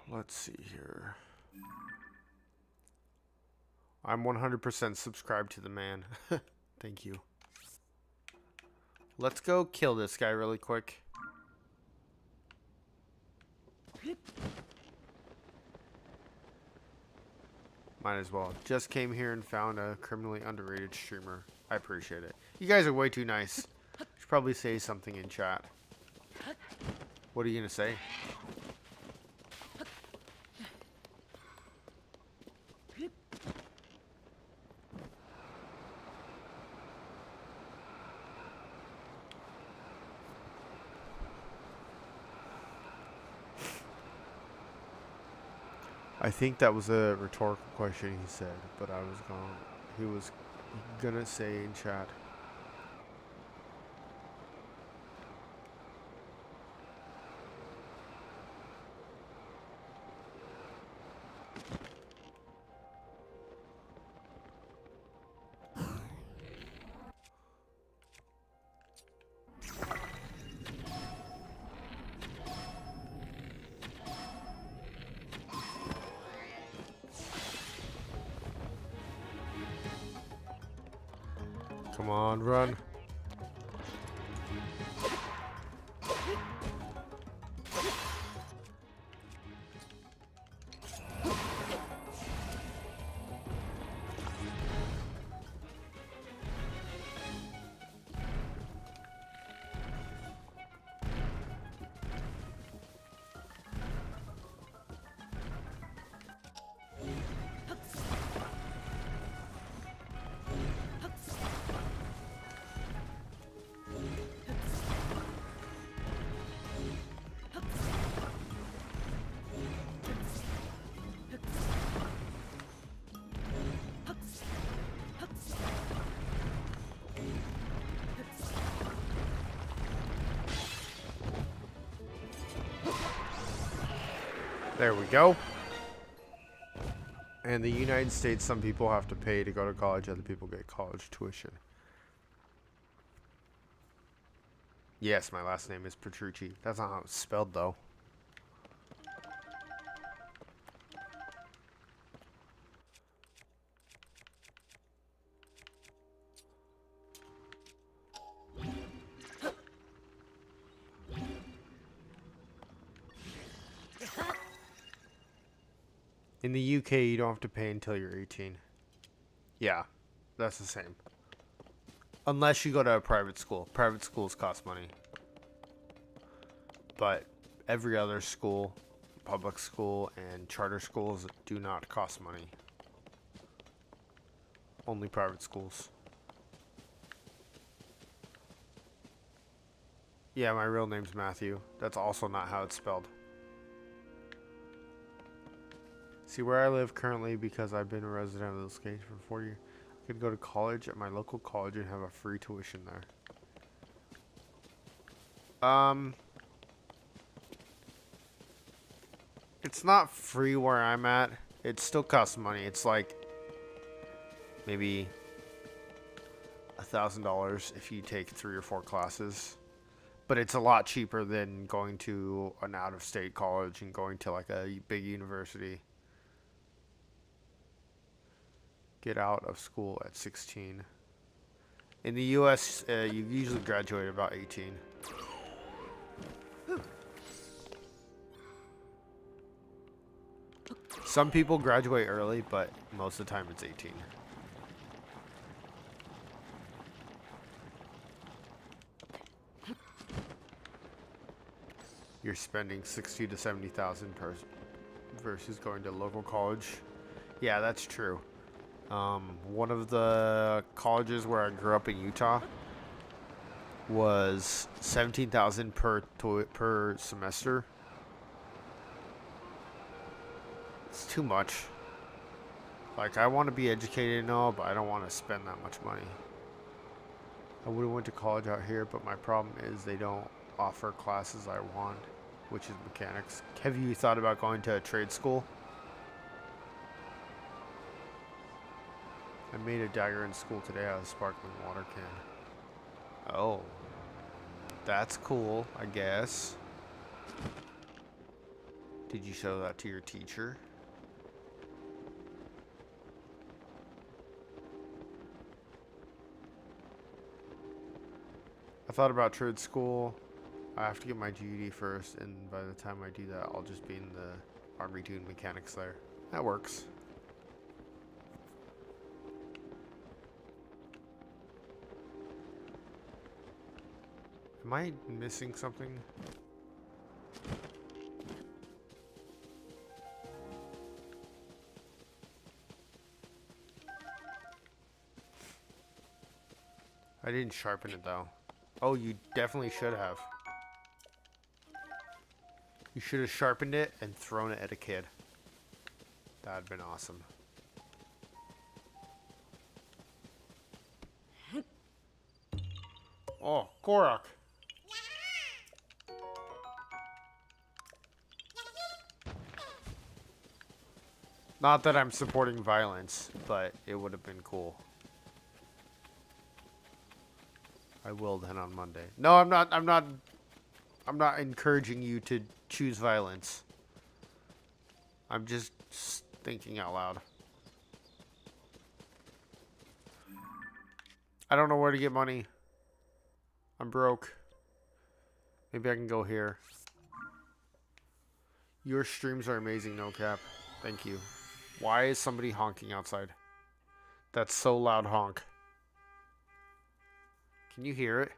Let's see here. I'm 100% subscribed to the man. Thank you. Let's go kill this guy really quick. Might as well. Just came here and found a criminally underrated streamer. I appreciate it. You guys are way too nice. Should probably say something in chat. What are you gonna say? I think that was a rhetorical question he said, but he was gonna say in chat. Come on, run. There we go. In the United States, some people have to pay to go to college, other people get college tuition. Yes, my last name is Petrucci. That's not how it's spelled, though. In the UK, you don't have to pay until you're 18. Yeah, that's the same. Unless you go to a private school. Private schools cost money. But every other school, public school, and charter schools do not cost money. Only private schools. Yeah, my real name's Matthew. That's also not how it's spelled. See, where I live currently, because I've been a resident of this state for 4 years, I could go to college at my local college and have a free tuition there. It's not free where I'm at. It still costs money. It's like maybe $1,000 if you take 3 or 4 classes. But it's a lot cheaper than going to an out-of-state college and going to like a big university. Get out of school at 16. In the U.S., you usually graduate about 18. Some people graduate early, but most of the time it's 18. You're spending 60 to 70,000 per versus going to local college. Yeah, that's true. One of the colleges where I grew up in Utah was 17,000 per semester. It's too much. Like, I want to be educated and all, but I don't want to spend that much money. I would have went to college out here, but my problem is they don't offer classes I want, which is mechanics. Have you thought about going to a trade school? I made a dagger in school today out of a sparkling water can. Oh. That's cool, I guess. Did you show that to your teacher? I thought about trade school. I have to get my GED first, and by the time I do that, I'll just be in the Army doing mechanics there. That works. Am I missing something? I didn't sharpen it though. Oh, you definitely should have. You should have sharpened it and thrown it at a kid. That'd been awesome. Oh, Korok. Not that I'm supporting violence, but it would have been cool. I will then on Monday. No, I'm not encouraging you to choose violence. I'm just thinking out loud. I don't know where to get money. I'm broke. Maybe I can go here. Your streams are amazing, no cap. Thank you. Why is somebody honking outside? That's so loud honk. Can you hear it?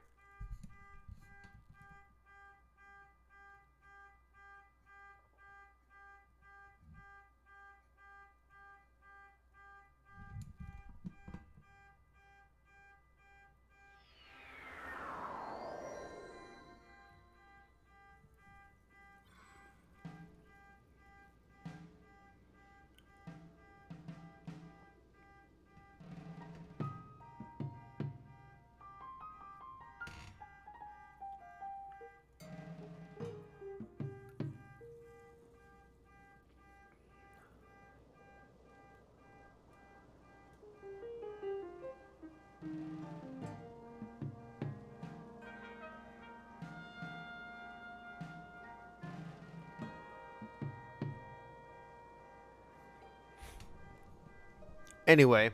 Anyway,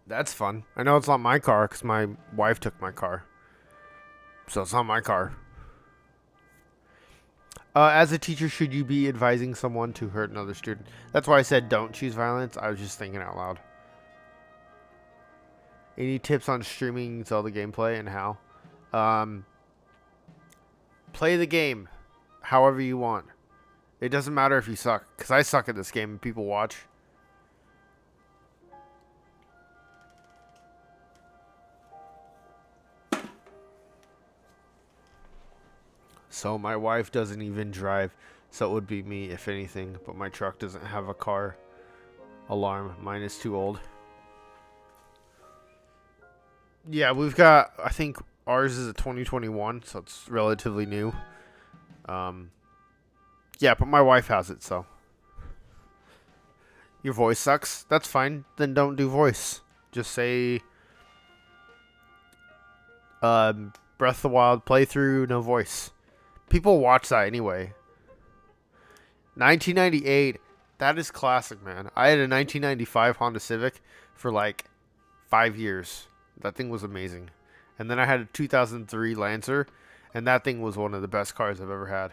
that's fun. I know it's not my car because my wife took my car. So it's not my car. As a teacher, should you be advising someone to hurt another student? That's why I said don't choose violence. I was just thinking out loud. Any tips on streaming Zelda gameplay and how? Play the game however you want. It doesn't matter if you suck, because I suck at this game and people watch. So my wife doesn't even drive, so it would be me if anything, but my truck doesn't have a car alarm. Mine is too old. Yeah, we've got, I think ours is a 2021, so it's relatively new. Yeah, but my wife has it, so. Your voice sucks? That's fine. Then don't do voice. Just say Breath of the Wild playthrough, no voice. People watch that anyway. 1998, that is classic, man. I had a 1995 Honda Civic for like 5 years. That thing was amazing. And then I had a 2003 Lancer, and that thing was one of the best cars I've ever had.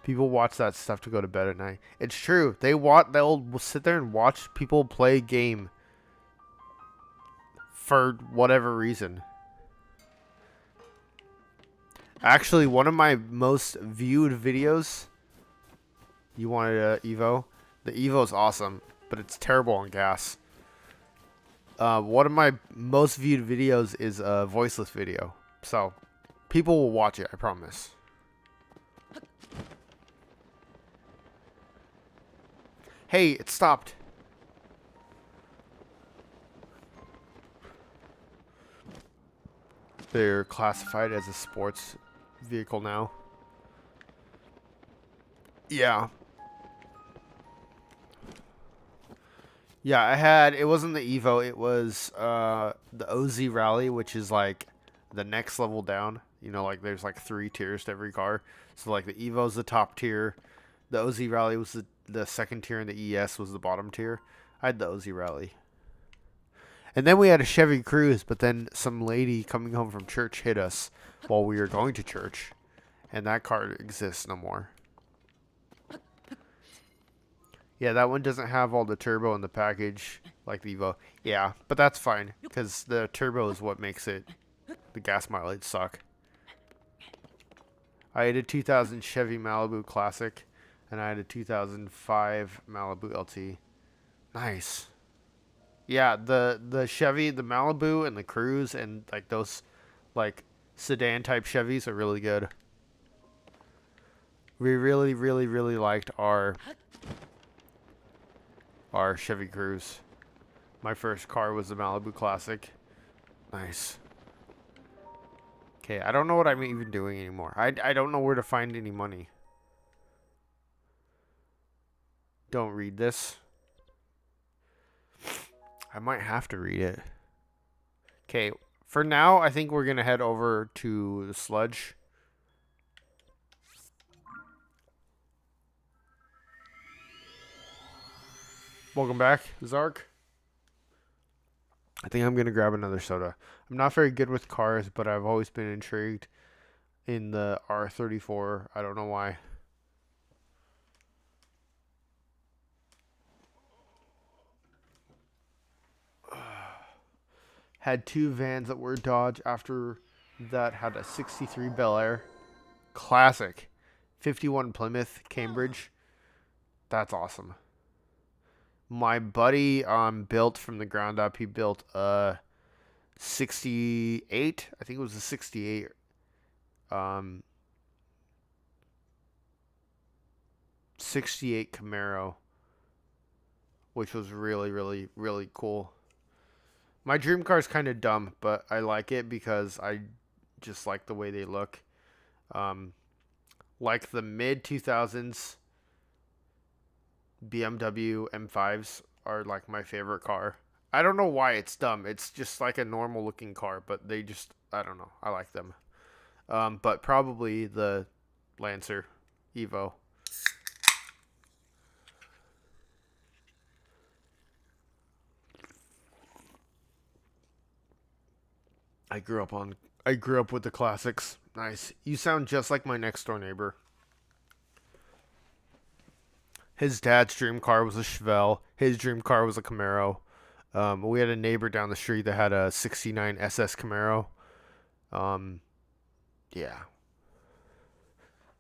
People watch that stuff to go to bed at night. It's true. They'll sit there and watch people play game for whatever reason. Actually, one of my most viewed videos, you wanted a Evo? The Evo is awesome, but it's terrible on gas. One of my most viewed videos is a voiceless video. So, people will watch it, I promise. Hey, it stopped. They're classified as a sports vehicle now. Yeah. Yeah, it wasn't the Evo, it was the OZ Rally, which is like the next level down. You know, like there's like 3 tiers to every car. So like the Evo's the top tier, the OZ Rally was the second tier, and the ES was the bottom tier. I had the OZ Rally. And then we had a Chevy Cruze, but then some lady coming home from church hit us while we were going to church. And that car exists no more. Yeah, that one doesn't have all the turbo in the package like the Evo. Yeah, but that's fine, because the turbo is what makes it, the gas mileage suck. I had a 2000 Chevy Malibu Classic, and I had a 2005 Malibu LT. Nice. Yeah, the Chevy, the Malibu, and the Cruze, and like those like sedan type Chevys are really good. We really, really, really liked our Chevy Cruze. My first car was the Malibu Classic. Nice. Okay, I don't know what I'm even doing anymore. I don't know where to find any money. Don't read this. I might have to read it. Okay, for now, I think we're going to head over to the sludge. Welcome back, Zark. I think I'm going to grab another soda. I'm not very good with cars, but I've always been intrigued in the R34. I don't know why. Had 2 vans that were Dodge. After that, had a 63 Bel Air. Classic. 51 Plymouth, Cambridge. That's awesome. My buddy built from the ground up. He built a 68. I think it was a 68. 68 Camaro, which was really, really, really cool. My dream car is kind of dumb, but I like it because I just like the way they look. Like the mid 2000s BMW M5s are like my favorite car. I don't know why it's dumb. It's just like a normal looking car, but they just, I don't know. I like them. But probably the Lancer Evo. I grew up with the classics. Nice. You sound just like my next door neighbor. His dad's dream car was a Chevelle. His dream car was a Camaro. We had a neighbor down the street that had a 69 SS Camaro. Yeah.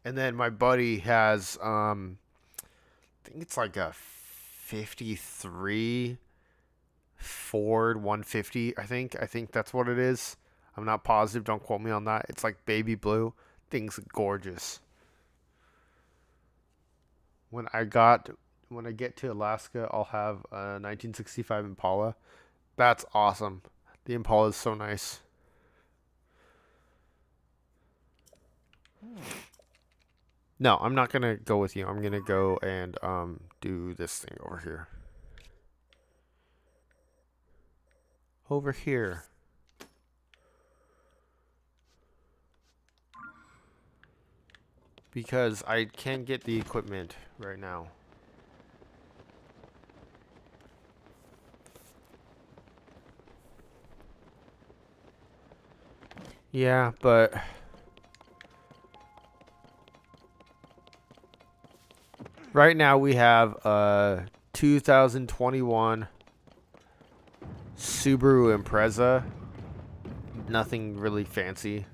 And then my buddy has, I think it's like a 53 Ford 150, I think that's what it is. I'm not positive, don't quote me on that. It's like baby blue. Thing's gorgeous. When I get to Alaska, I'll have a 1965 Impala. That's awesome. The Impala is so nice. No, I'm not gonna go with you. I'm gonna go and do this thing over here. Over here. Because I can't get the equipment right now. Yeah, but right now we have a 2021 Subaru Impreza. Nothing really fancy.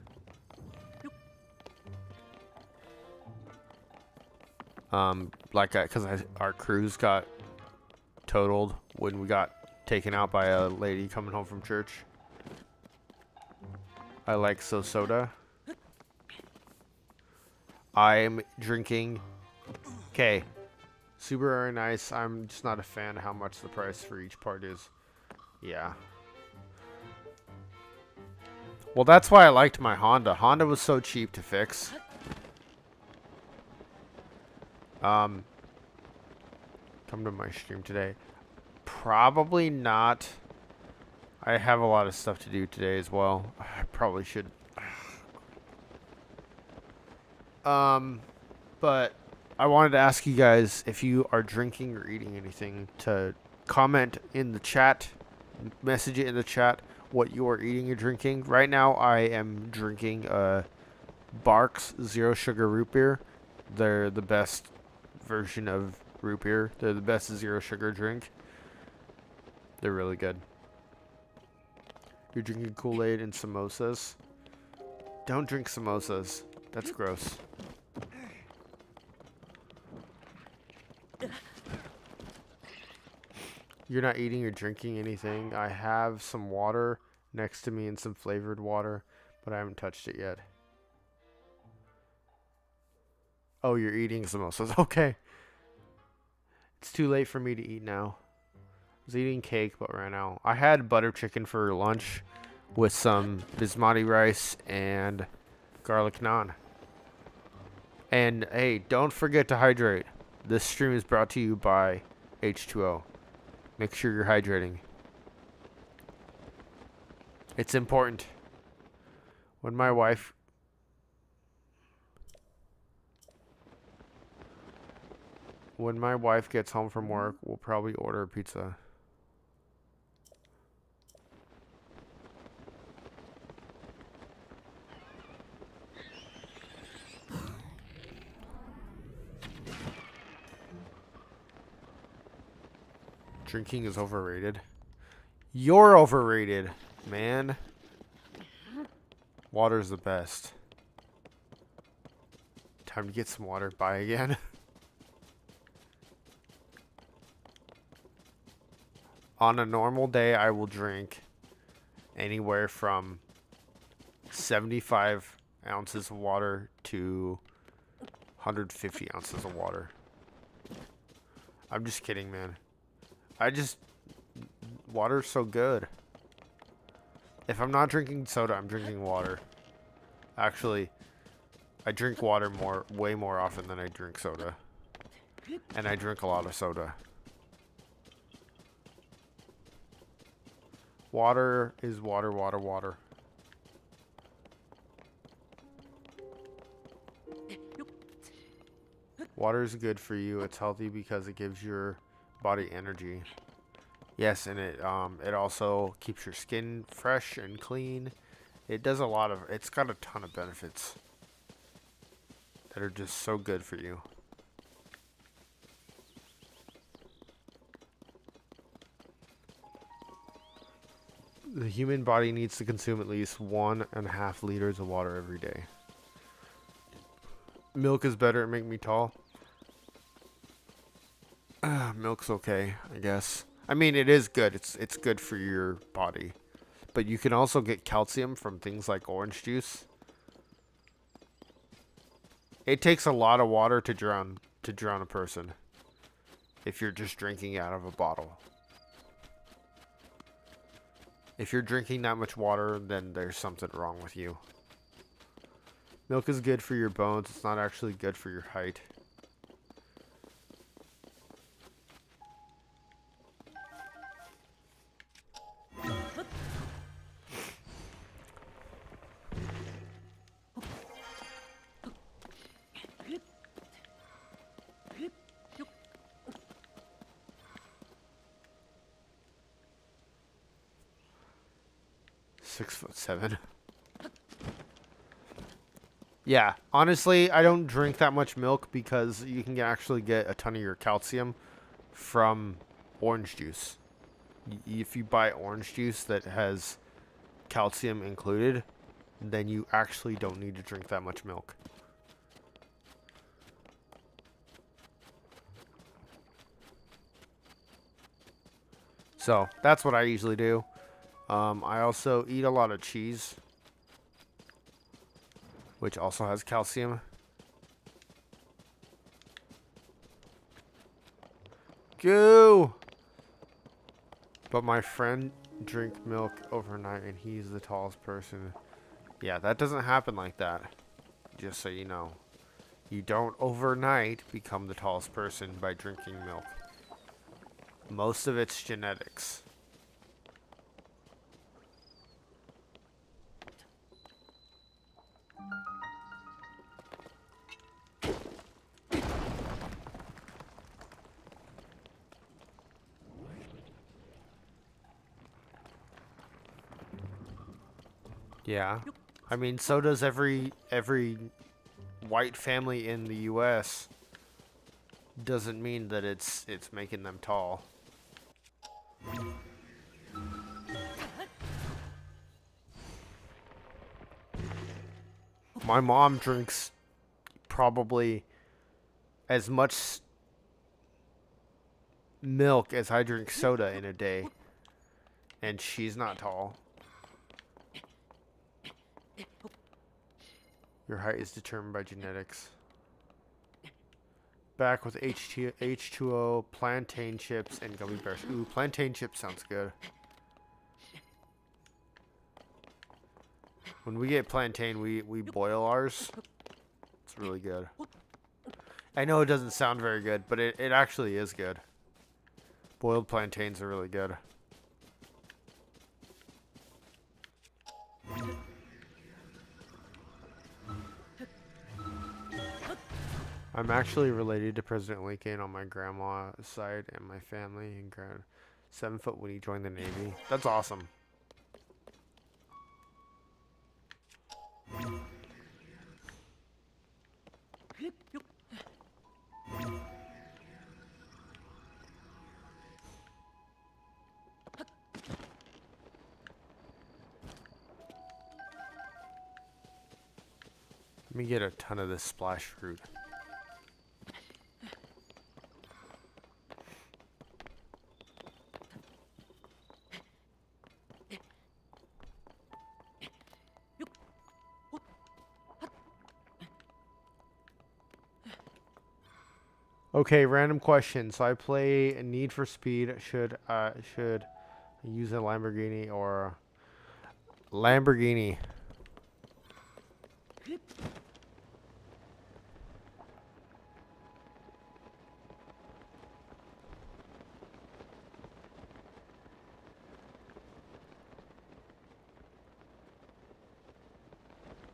Because our Cruze got totaled when we got taken out by a lady coming home from church. I like soda. I'm drinking. Okay. Super very nice. I'm just not a fan of how much the price for each part is. Yeah. Well, that's why I liked my Honda. Honda was so cheap to fix. Come to my stream today. Probably not. I have a lot of stuff to do today as well. I probably should. But I wanted to ask you guys if you are drinking or eating anything to comment in the chat, message it in the chat what you are eating or drinking. Right now I am drinking Barks Zero Sugar Root Beer. They're the best version of root beer. They're the best zero sugar drink. They're really good. You're drinking Kool-Aid and samosas. Don't drink samosas. That's gross. You're not eating or drinking anything. I have some water next to me and some flavored water, but I haven't touched it yet. Oh, you're eating samosas. Okay. It's too late for me to eat now. I was eating cake, but ran out. I had butter chicken for lunch with some basmati rice and garlic naan. And hey, don't forget to hydrate. This stream is brought to you by H2O. Make sure you're hydrating. It's important. When my wife gets home from work, we'll probably order a pizza. Drinking is overrated. You're overrated, man. Water's the best. Time to get some water. Bye again. On a normal day, I will drink anywhere from 75 ounces of water to 150 ounces of water. I'm just kidding, man. Water's so good. If I'm not drinking soda, I'm drinking water. Actually, I drink water way more often than I drink soda. And I drink a lot of soda. Water is water, water, water. Water is good for you. It's healthy because it gives your body energy. Yes, and it also keeps your skin fresh and clean. It's got a ton of benefits that are just so good for you. The human body needs to consume at least 1.5 liters of water every day. Milk is better at making me tall. Milk's okay, I guess. I mean, it is good. It's good for your body. But you can also get calcium from things like orange juice. It takes a lot of water to drown a person if you're just drinking out of a bottle. If you're drinking that much water, then there's something wrong with you. Milk is good for your bones. It's not actually good for your height. .7. Yeah, honestly, I don't drink that much milk because you can actually get a ton of your calcium from orange juice. If you buy orange juice that has calcium included, then you actually don't need to drink that much milk. So that's what I usually do. I also eat a lot of cheese, which also has calcium. Go! But my friend drink milk overnight and he's the tallest person. Yeah, that doesn't happen like that. Just so you know. You don't overnight become the tallest person by drinking milk. Most of it's genetics. Yeah. I mean, so does every white family in the US. Doesn't mean that it's making them tall. My mom drinks probably as much milk as I drink soda in a day, and she's not tall. Your height is determined by genetics. Back with H2O, plantain chips, and gummy bears. Ooh, plantain chips sounds good. When we get plantain, we boil ours. It's really good. I know it doesn't sound very good, but it actually is good. Boiled plantains are really good. I'm actually related to President Lincoln on my grandma's side and my family. And 7 foot when he joined the Navy. That's awesome. Let me get a ton of this splash fruit. Okay, random question. So I play Need for Speed. Should use a Lamborghini or Lamborghini?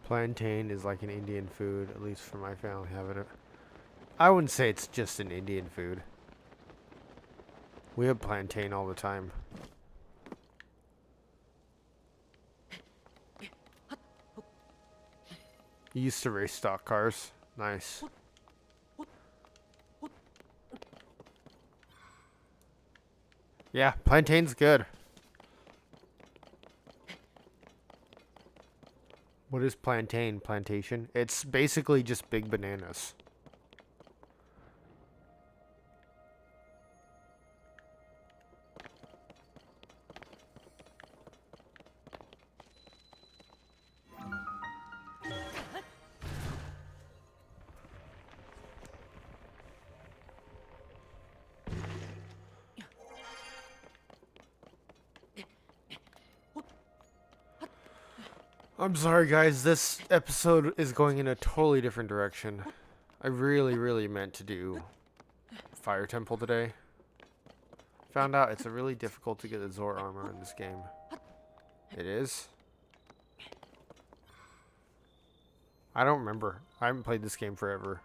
Plantain is like an Indian food, at least for my family having it. I wouldn't say it's just an Indian food. We have plantain all the time. You used to race stock cars. Nice. Yeah, plantain's good. What is plantain? Plantation? It's basically just big bananas. I'm sorry, guys. This episode is going in a totally different direction. I really meant to do Fire Temple today. Found out it's really difficult to get the Zor armor in this game. It is? I don't remember. I haven't played this game forever.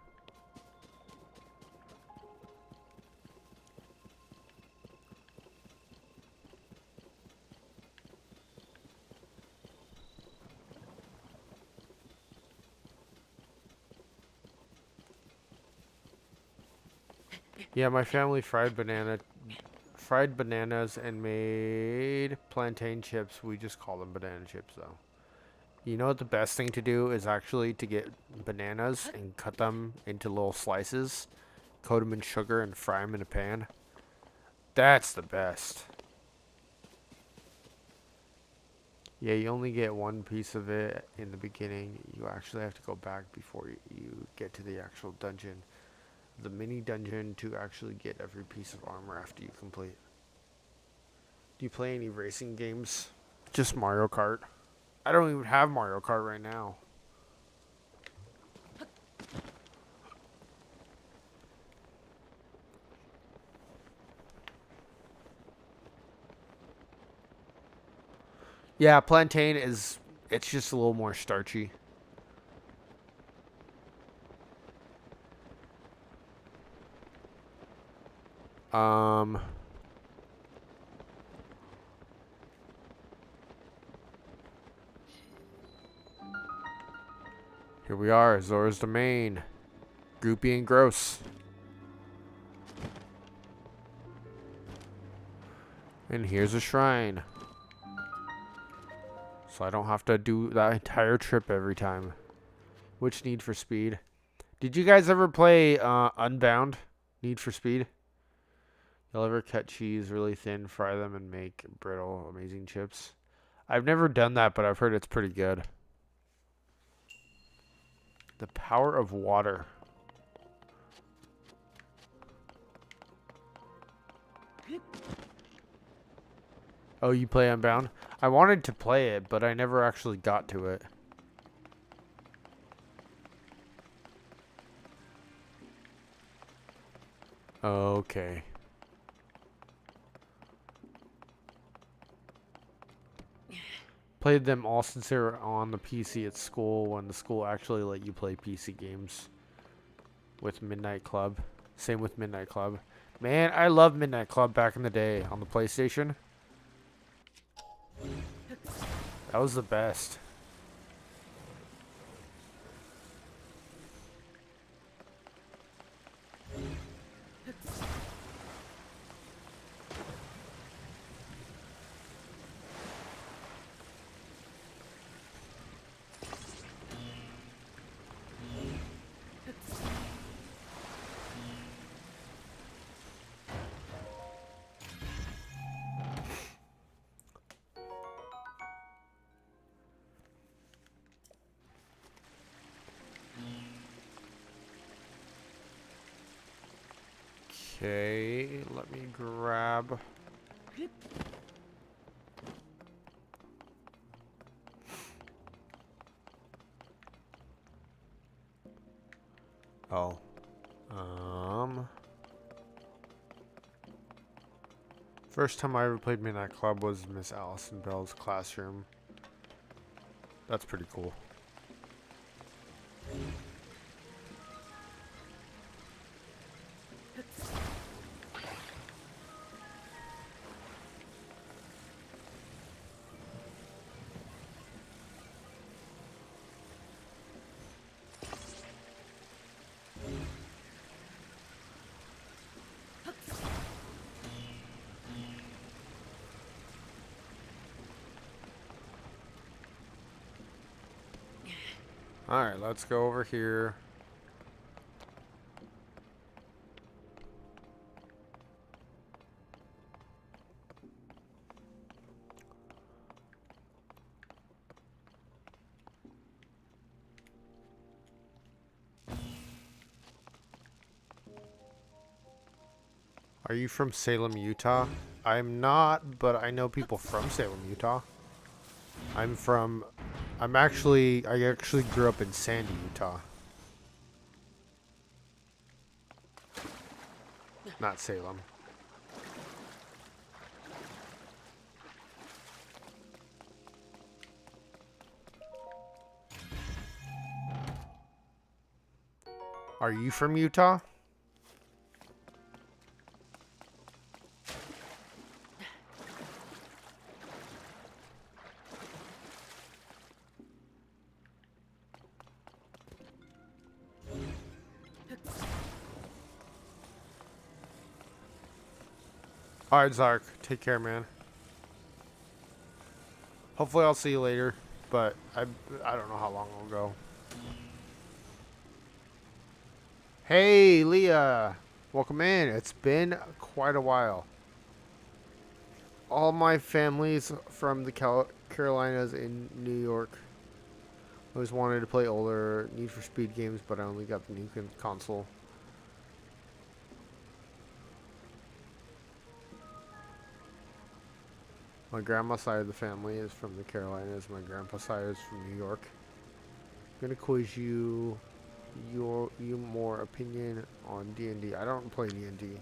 Yeah, my family fried bananas and made plantain chips. We just call them banana chips though. You know what the best thing to do is actually to get bananas and cut them into little slices, coat them in sugar and fry them in a pan. That's the best. Yeah, you only get one piece of it in the beginning. You actually have to go back before you get to the actual dungeon. The mini dungeon to actually get every piece of armor after you complete. Do you play any racing games? Just Mario Kart. I don't even have Mario Kart right now. Yeah, plantain is, it's just a little more starchy. Um, Here we are, Zora's Domain. Goopy and gross. And here's a shrine. So I don't have to do that entire trip every time. Which Need for Speed? Did you guys ever play Unbound? Need for Speed? You'll ever cut cheese really thin, fry them, and make brittle, amazing chips? I've never done that, but I've heard it's pretty good. The power of water. Oh, you play Unbound? I wanted to play it, but I never actually got to it. Okay. Played them all since they were on the PC at school when the school actually let you play PC games with Midnight Club. Same with Midnight Club. Man, I loved Midnight Club back in the day on the PlayStation. That was the best. Okay, let me grab. Oh. First time I ever played Midnight Club was Miss Allison Bell's classroom. That's pretty cool. Alright, let's go over here. Are you from Salem, Utah? I'm not, but I know people from Salem, Utah. I actually grew up in Sandy, Utah. Not Salem. Are you from Utah? Alright, Zark. Take care, man. Hopefully I'll see you later, but I don't know how long it'll go. Hey, Leah. Welcome in. It's been quite a while. All my family's from the Carolinas in New York. Always wanted to play older Need for Speed games, but I only got the new console. My grandma's side of the family is from the Carolinas. My grandpa's side is from New York. I'm gonna quiz you more opinion on D&D. I don't play D&D.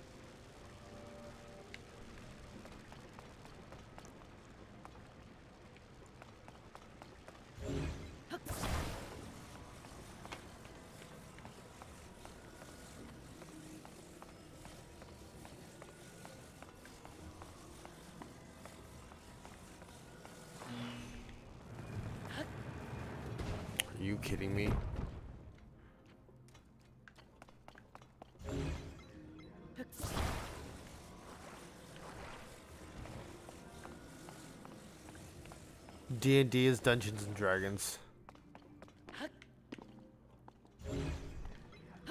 Are you kidding me? D&D is Dungeons and Dragons.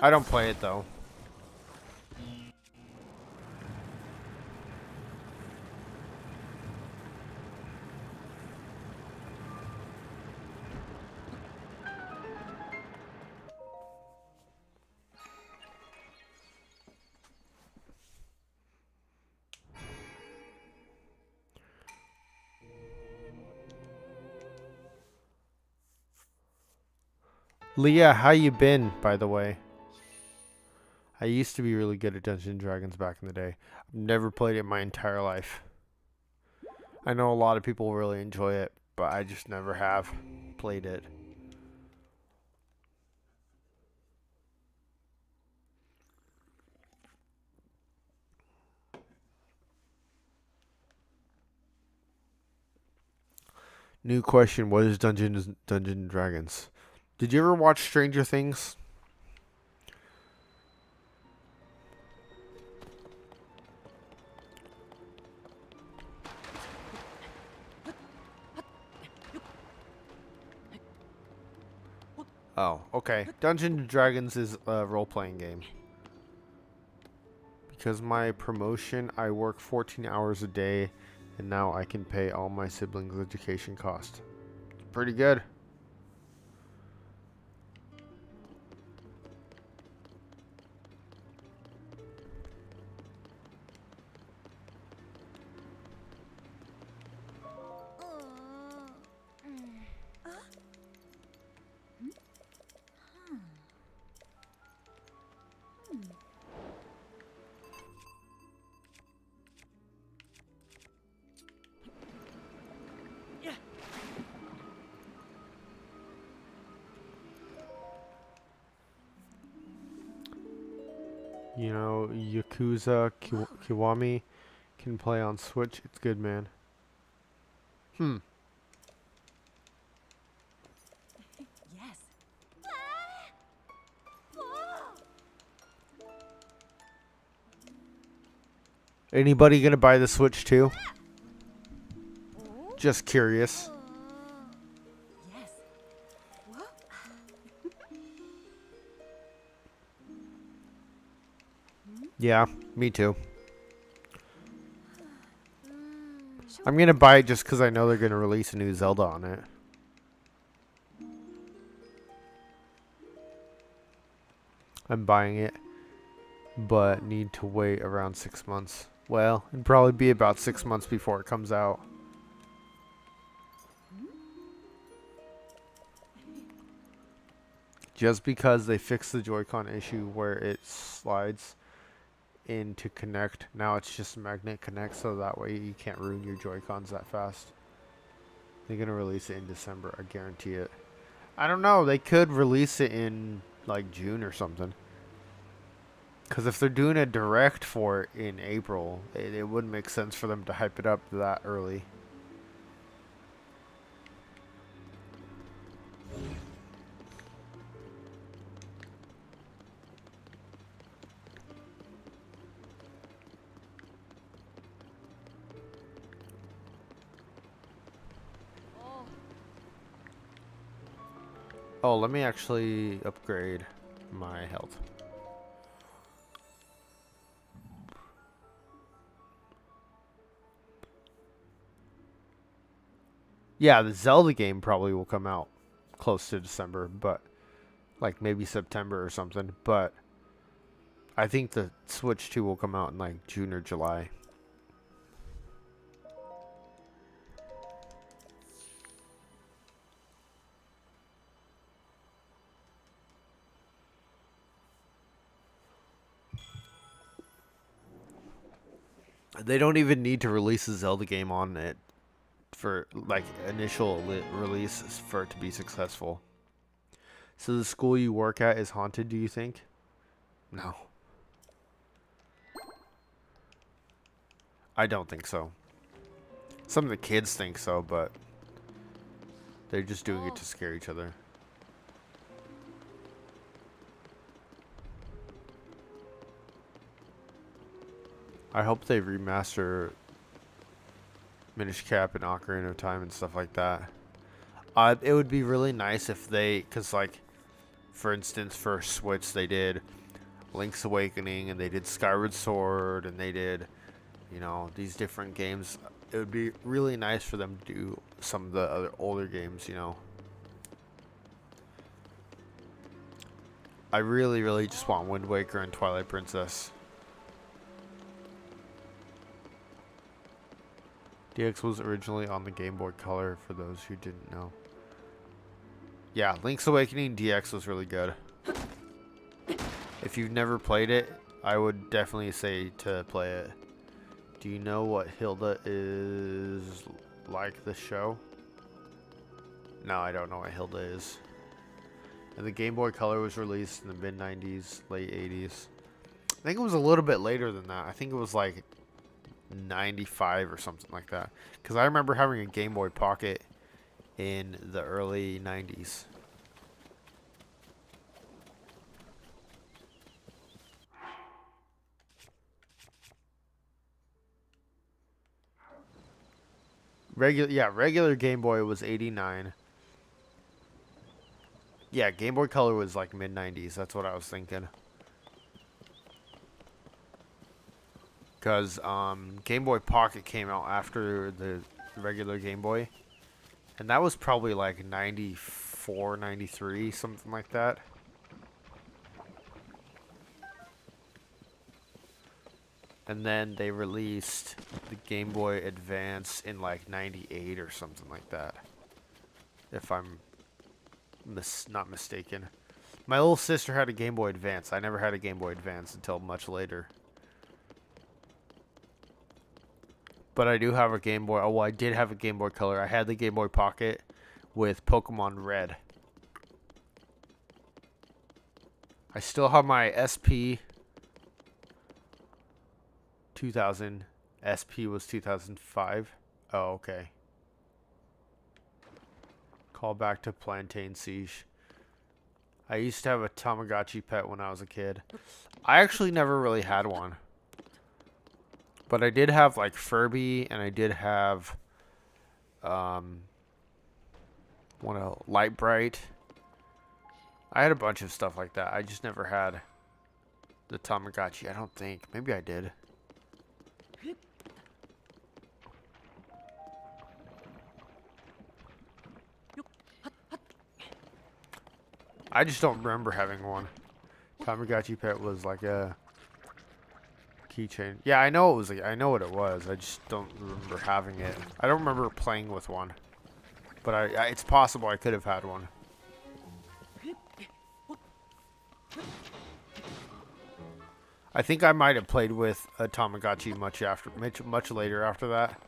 I don't play it though. Leah, how you been, by the way? I used to be really good at Dungeons and Dragons back in the day. I've never played it my entire life. I know a lot of people really enjoy it, but I just never have played it. New question, what is Dungeons and Dragons? Did you ever watch Stranger Things? Oh, okay. Dungeons and Dragons is a role-playing game. Because my promotion, I work 14 hours a day, and now I can pay all my siblings' education costs. Pretty good. You know, Yakuza Kiwami can play on Switch. It's good, man. Yes. Anybody gonna buy the Switch too? Just curious. Yes. Yeah, me too. I'm gonna buy it just because I know they're gonna release a new Zelda on it. I'm buying it, but need to wait around 6 months. Well, it'd probably be about 6 months before it comes out. Just because they fixed the Joy-Con issue where it slides in to connect. Now it's just magnet connect, so that way you can't ruin your Joy-Cons that fast. They're gonna release it in December, I guarantee it. I don't know, they could release it in like June or something. Because if they're doing a direct for it in April, it wouldn't make sense for them to hype it up that early. Oh, let me actually upgrade my health. Yeah, the Zelda game probably will come out close to December, but like maybe September or something. But I think the Switch 2 will come out in like June or July. They don't even need to release a Zelda game on it for like initial release for it to be successful. So the school you work at is haunted, do you think? No. I don't think so. Some of the kids think so, but they're just doing it to scare each other. I hope they remaster Minish Cap and Ocarina of Time and stuff like that. It would be really nice if they, because like, for instance, for Switch they did Link's Awakening and they did Skyward Sword and they did, you know, these different games. It would be really nice for them to do some of the other older games, you know. I really, really just want Wind Waker and Twilight Princess. DX was originally on the Game Boy Color, for those who didn't know. Yeah, Link's Awakening DX was really good. If you've never played it, I would definitely say to play it. Do you know what Hilda is like the show? No, I don't know what Hilda is. And the Game Boy Color was released in the mid-90s, late 80s. I think it was a little bit later than that. I think it was like 95 or something like that. Because I remember having a Game Boy Pocket in the early 90s. Regular Game Boy was 89. Yeah, Game Boy Color was like mid-90s. That's what I was thinking. Because Game Boy Pocket came out after the regular Game Boy. And that was probably like 94, 93, something like that. And then they released the Game Boy Advance in like 98 or something like that. If I'm not mistaken. My little sister had a Game Boy Advance. I never had a Game Boy Advance until much later. But I do have a Game Boy. Oh, well, I did have a Game Boy Color. I had the Game Boy Pocket with Pokemon Red. I still have my SP 2000. SP was 2005. Oh, okay. Call back to Plantain Siege. I used to have a Tamagotchi pet when I was a kid. I actually never really had one. But I did have like Furby, and I did have Light Bright. I had a bunch of stuff like that. I just never had the Tamagotchi. I don't think. Maybe I did. I just don't remember having one. Tamagotchi pet was like a keychain. Yeah, I know it was. I know what it was. I just don't remember having it. I don't remember playing with one. But it's possible I could have had one. I think I might have played with a Tamagotchi much later after that.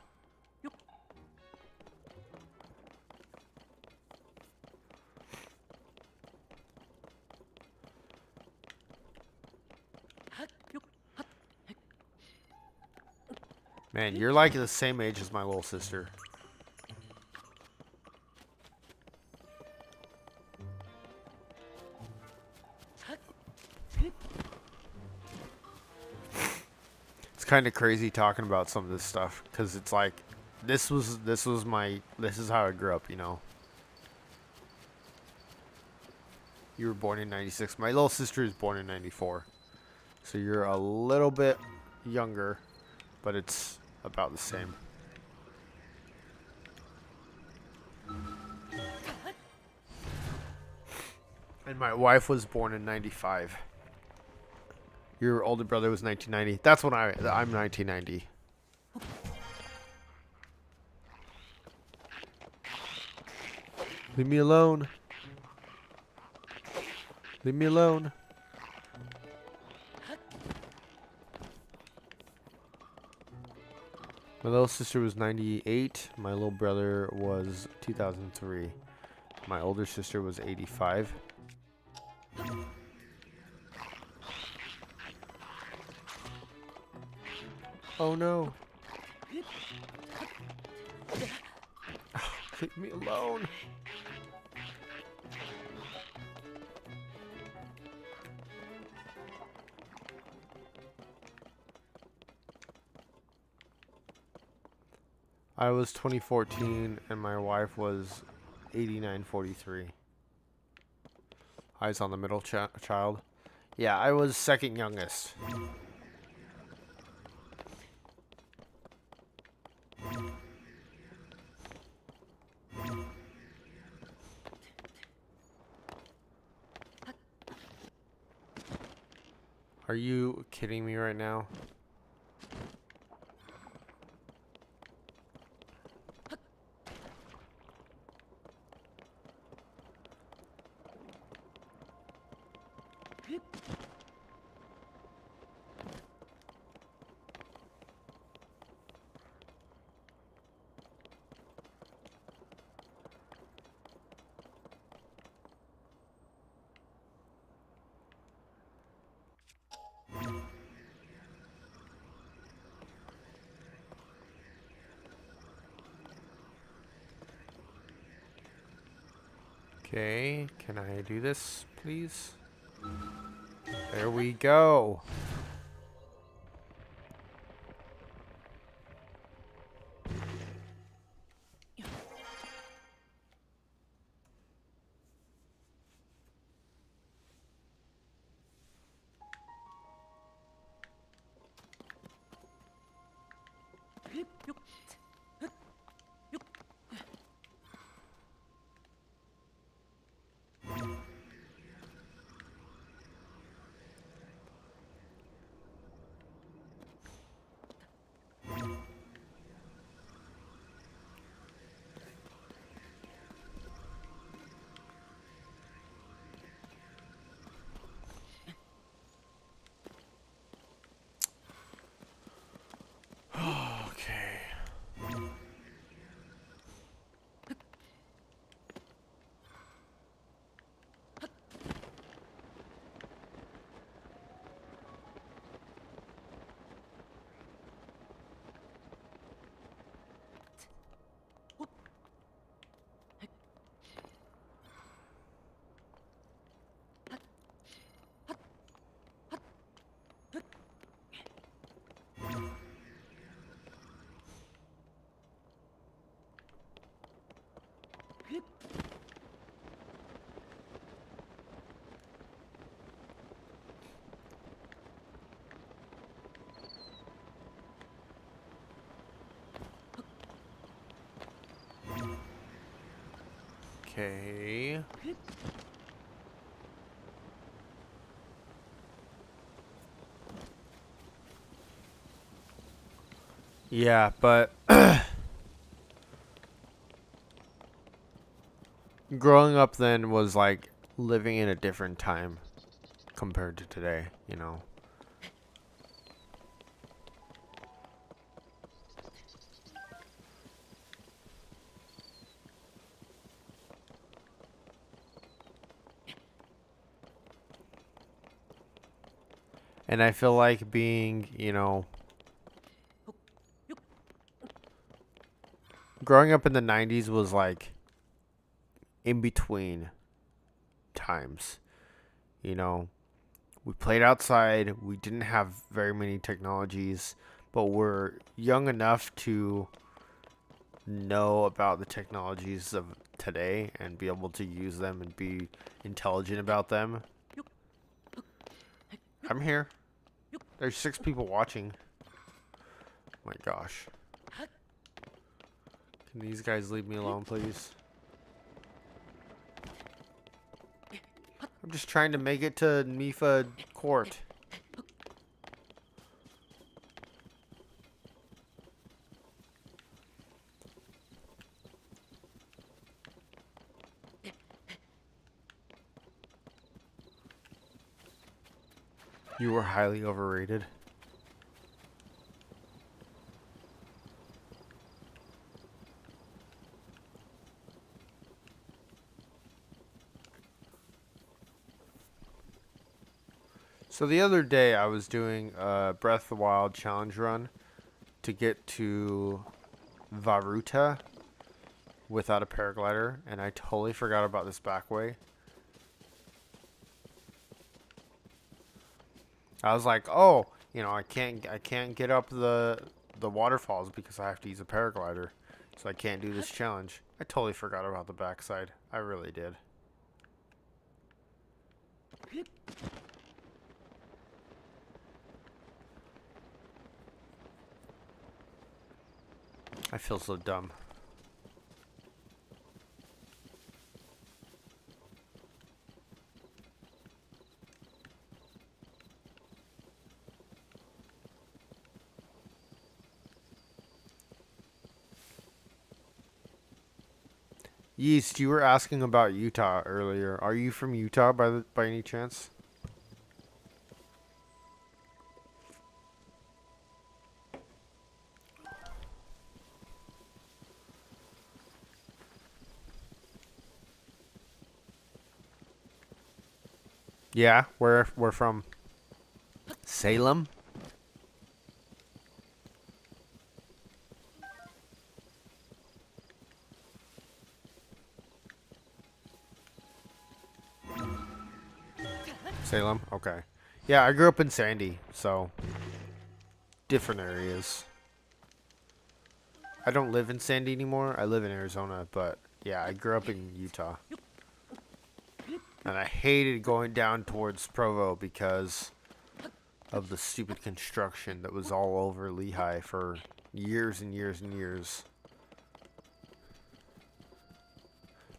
Man, you're like the same age as my little sister. It's kind of crazy talking about some of this stuff because it's like this is how I grew up, you know. You were born in 96. My little sister is born in 94. So you're a little bit younger, but it's about the same. And my wife was born in 95. Your older brother was 1990. That's when I'm 1990. Leave me alone. Leave me alone. My little sister was 98. My little brother was 2003. My older sister was 85. Oh no. Leave me alone. I was 2014 and my wife was 8943. I was on the middle child. Yeah, I was second youngest. Are you kidding me right now? Okay, can I do this, please? There we go. Okay. Okay. Yeah, but growing up then was like living in a different time compared to today, you know. And I feel like being, you know, growing up in the 90s was like in between times. You know, we played outside, we didn't have very many technologies, but we're young enough to know about the technologies of today and be able to use them and be intelligent about them. I'm here. There's 6 people watching. My gosh. Can these guys leave me alone, please? I'm just trying to make it to Mifa Court. You were highly overrated. So the other day I was doing a Breath of the Wild challenge run to get to Varuta without a paraglider, and I totally forgot about this back way. I was like, oh, you know, I can't get up the waterfalls because I have to use a paraglider, so I can't do this challenge. I totally forgot about the backside. I really did. I feel so dumb. Yeast, you were asking about Utah earlier. Are you from Utah by any chance? Yeah, where we're from? Salem? Salem? Okay. Yeah, I grew up in Sandy, so different areas. I don't live in Sandy anymore. I live in Arizona, but yeah, I grew up in Utah. And I hated going down towards Provo because of the stupid construction that was all over Lehigh for years and years and years.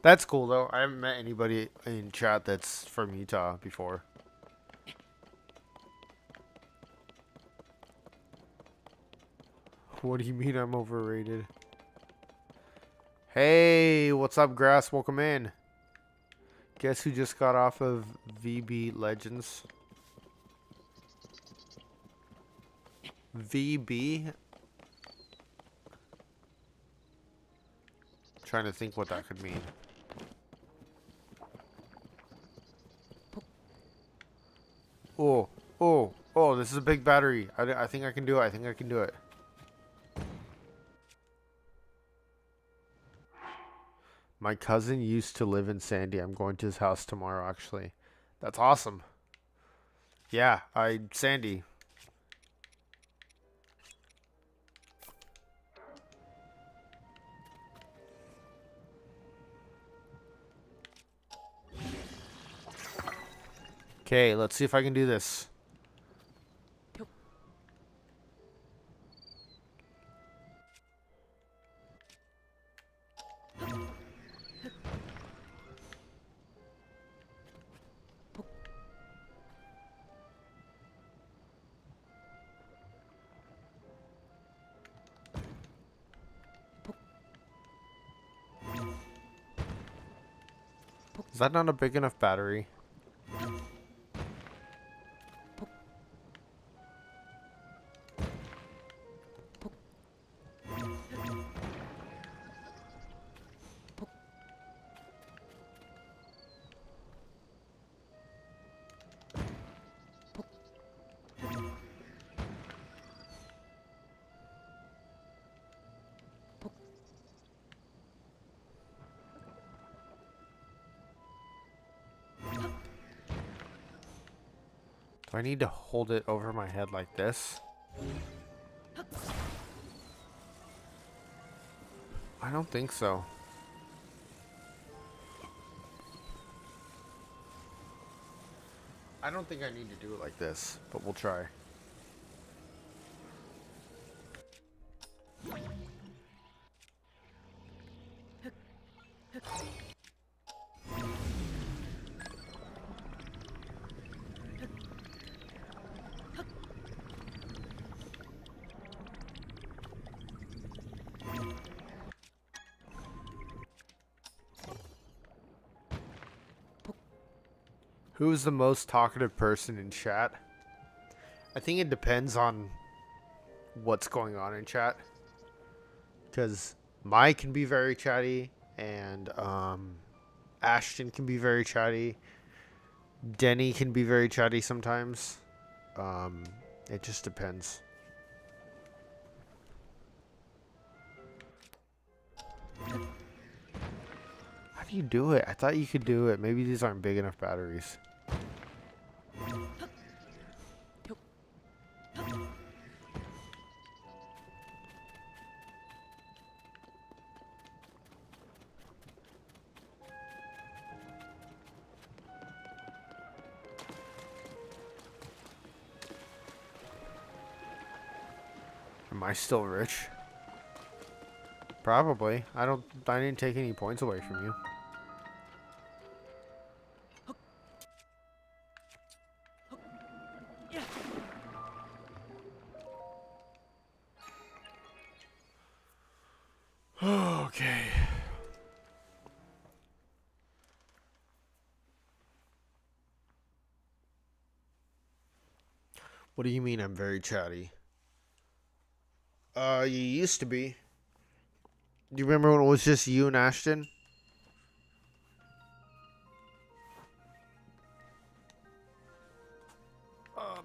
That's cool though. I haven't met anybody in chat that's from Utah before. What do you mean I'm overrated? Hey, what's up, Grass? Welcome in. Guess who just got off of VB Legends? VB? Trying to think what that could mean. Oh, oh, oh, this is a big battery. I think I can do it. I think I can do it. My cousin used to live in Sandy. I'm going to his house tomorrow, actually. That's awesome. Yeah, Sandy. Okay, let's see if I can do this. Is that not a big enough battery? Do I need to hold it over my head like this? I don't think so. I don't think I need to do it like this, but we'll try. Who's the most talkative person in chat? I think it depends on what's going on in chat. Because Mike can be very chatty, and Ashton can be very chatty. Denny can be very chatty sometimes. It just depends. How do you do it? I thought you could do it. Maybe these aren't big enough batteries. Am I still rich? Probably. I didn't take any points away from you. Okay. What do you mean I'm very chatty? You used to be. Do you remember when it was just you and Ashton?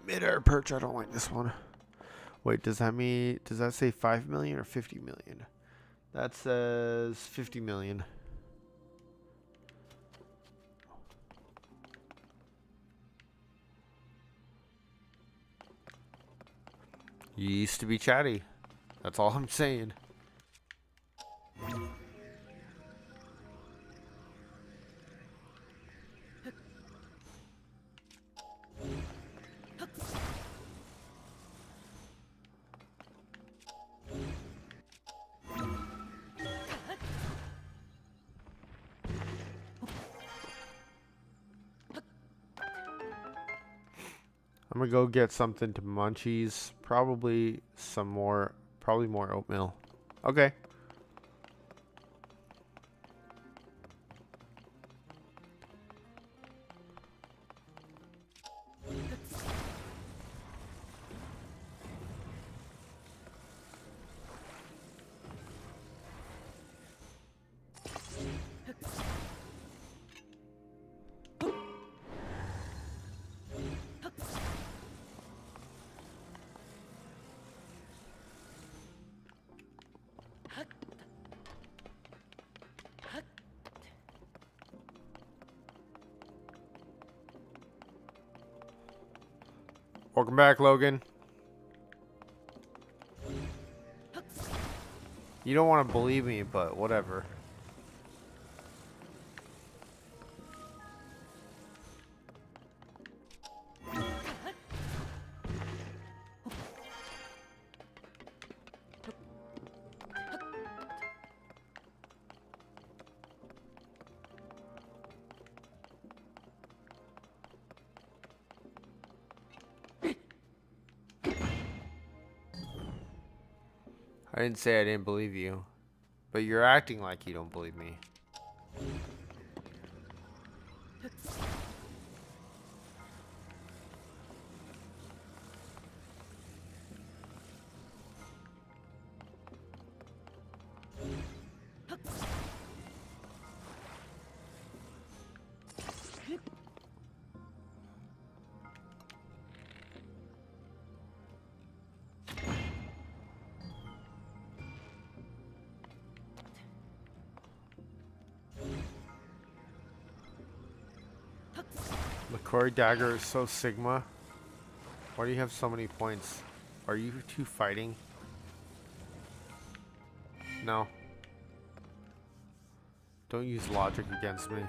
Mid-air perch, I don't like this one. Wait, does that say 5 million or 50 million? That says 50 million. You used to be chatty. That's all I'm saying. I'm gonna go get something to munchies. Probably more oatmeal. Okay. Welcome back, Logan. You don't want to believe me, but whatever. I didn't say I didn't believe you, but you're acting like you don't believe me. McCoy Dagger is so Sigma. Why do you have so many points? Are you two fighting? No. Don't use logic against me.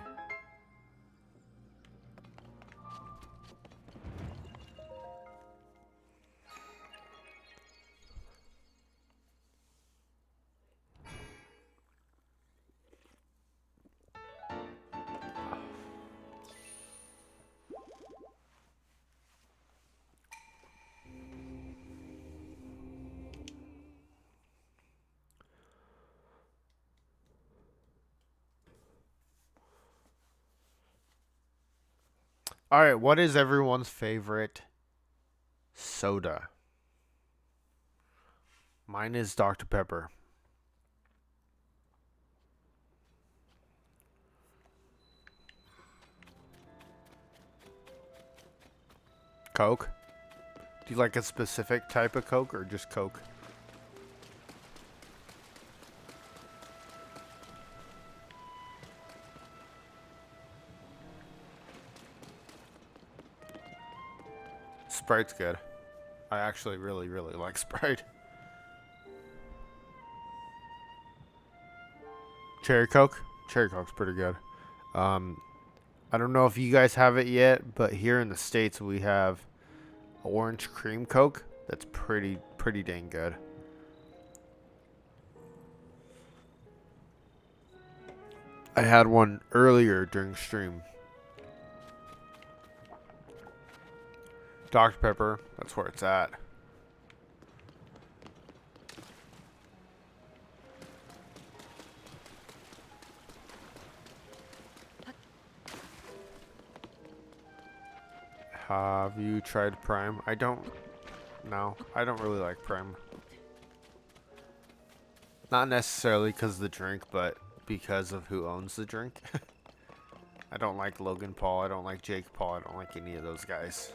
All right, what is everyone's favorite soda? Mine is Dr. Pepper. Coke? Do you like a specific type of Coke or just Coke? Sprite's good. I actually really, really like Sprite. Cherry Coke? Cherry Coke's pretty good. I don't know if you guys have it yet, but here in the States we have orange cream Coke. That's pretty dang good. I had one earlier during stream. Dr. Pepper, that's where it's at. Have you tried Prime? I don't really like Prime. Not necessarily because of the drink, but because of who owns the drink. I don't like Logan Paul. I don't like Jake Paul. I don't like any of those guys.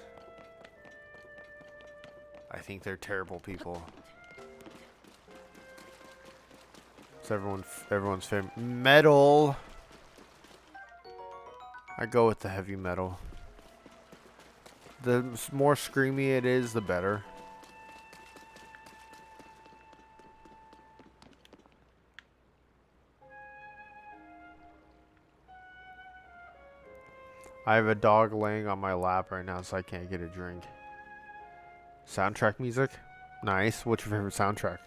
I think they're terrible people. It's everyone's favorite. Metal. I go with the heavy metal. The more screamy it is, the better. I have a dog laying on my lap right now, so I can't get a drink. Soundtrack music? Nice. What's your favorite soundtrack?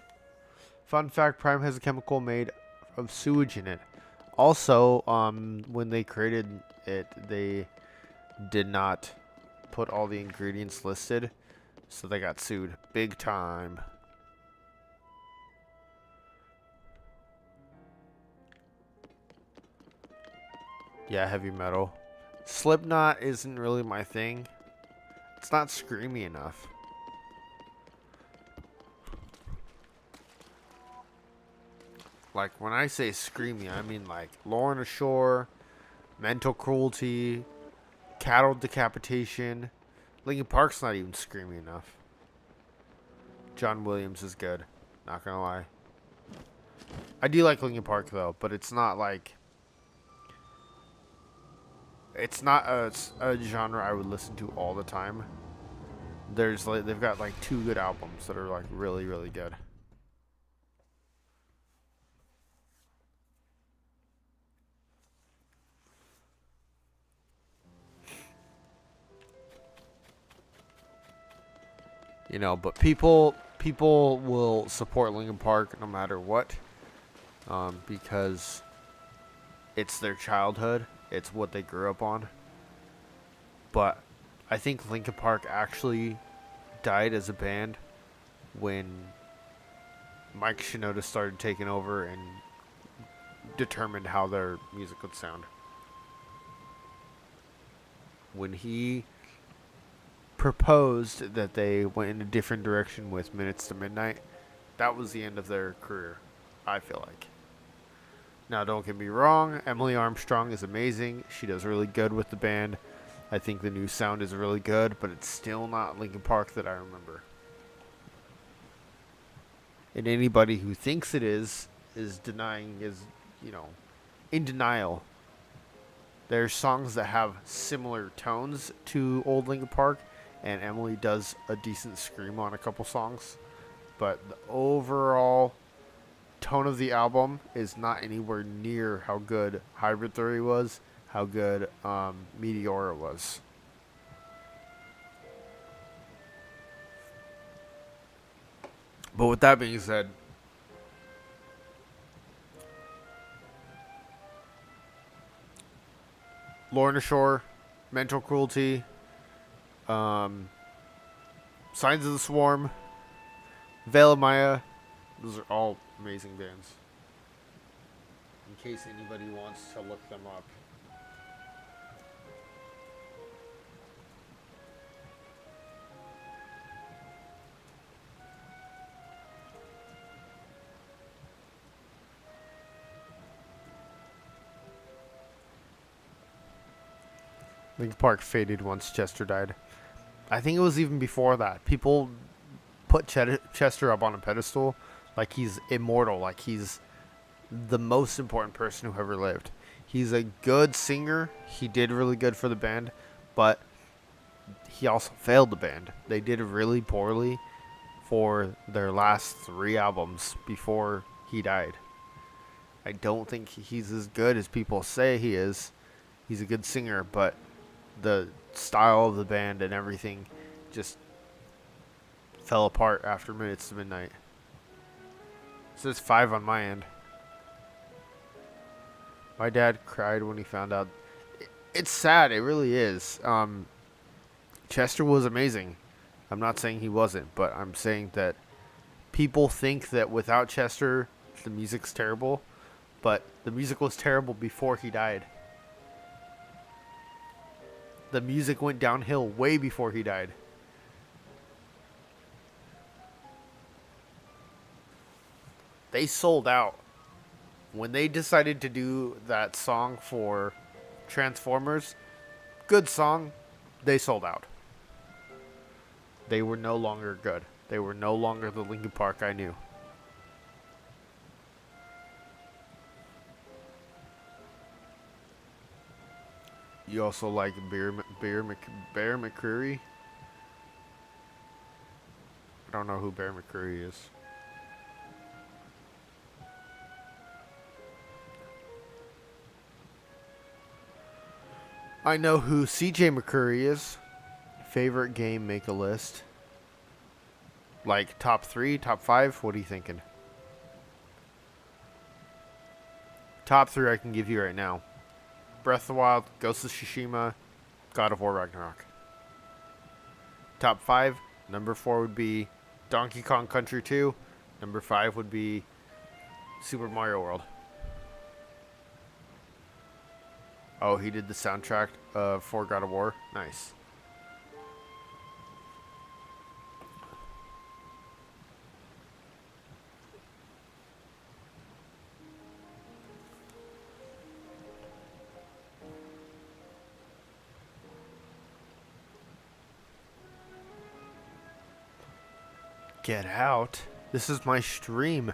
Fun fact, Prime has a chemical made of sewage in it. Also, when they created it, they did not put all the ingredients listed, so they got sued big time. Yeah, heavy metal. Slipknot isn't really my thing. It's not screamy enough. Like, when I say screamy, I mean like Lorna Shore, Mental Cruelty, Cattle Decapitation. Linkin Park's not even screamy enough. John Williams is good. Not gonna lie. I do like Linkin Park though, but it's not like... It's not a genre I would listen to all the time. There's like, they've got like 2 good albums that are like really, really good. You know, but people will support Linkin Park no matter what, because it's their childhood. It's what they grew up on. But I think Linkin Park actually died as a band when Mike Shinoda started taking over and determined how their music would sound. When he proposed that they went in a different direction with Minutes to Midnight, that was the end of their career, I feel like. Now, don't get me wrong, Emily Armstrong is amazing. She does really good with the band. I think the new sound is really good, but it's still not Linkin Park that I remember. And anybody who thinks it is denying, is, you know, in denial. There's songs that have similar tones to old Linkin Park, and Emily does a decent scream on a couple songs, but the overall tone of the album is not anywhere near how good Hybrid Theory was, how good Meteora was. But with that being said, Lorna Shore, Mental Cruelty, Signs of the Swarm, Veil of Maya, those are all amazing bands. In case anybody wants to look them up. Linkin Park faded once Chester died. I think it was even before that. People put Chester up on a pedestal like he's immortal, like he's the most important person who ever lived. He's a good singer. He did really good for the band, but he also failed the band. They did really poorly for their last 3 albums before he died. I don't think he's as good as people say he is. He's a good singer, but the style of the band and everything just fell apart after Minutes to Midnight. It says 5 on my end. My dad cried when he found out. It's sad. It really is. Chester was amazing. I'm not saying he wasn't, but I'm saying that people think that without Chester, the music's terrible. But the music was terrible before he died. The music went downhill way before he died. They sold out. When they decided to do that song for Transformers, good song, they sold out. They were no longer good. They were no longer the Linkin Park I knew. You also like Bear McCreary? I don't know who Bear McCreary is. I know who CJ McCurry is. Favorite game, make a list. Like top 3, top 5? What are you thinking? Top 3 I can give you right now. Breath of the Wild, Ghost of Tsushima, God of War Ragnarok. Top 5, number 4 would be Donkey Kong Country 2. Number 5 would be Super Mario World. Oh, he did the soundtrack for God of War. Nice. Get out. This is my stream.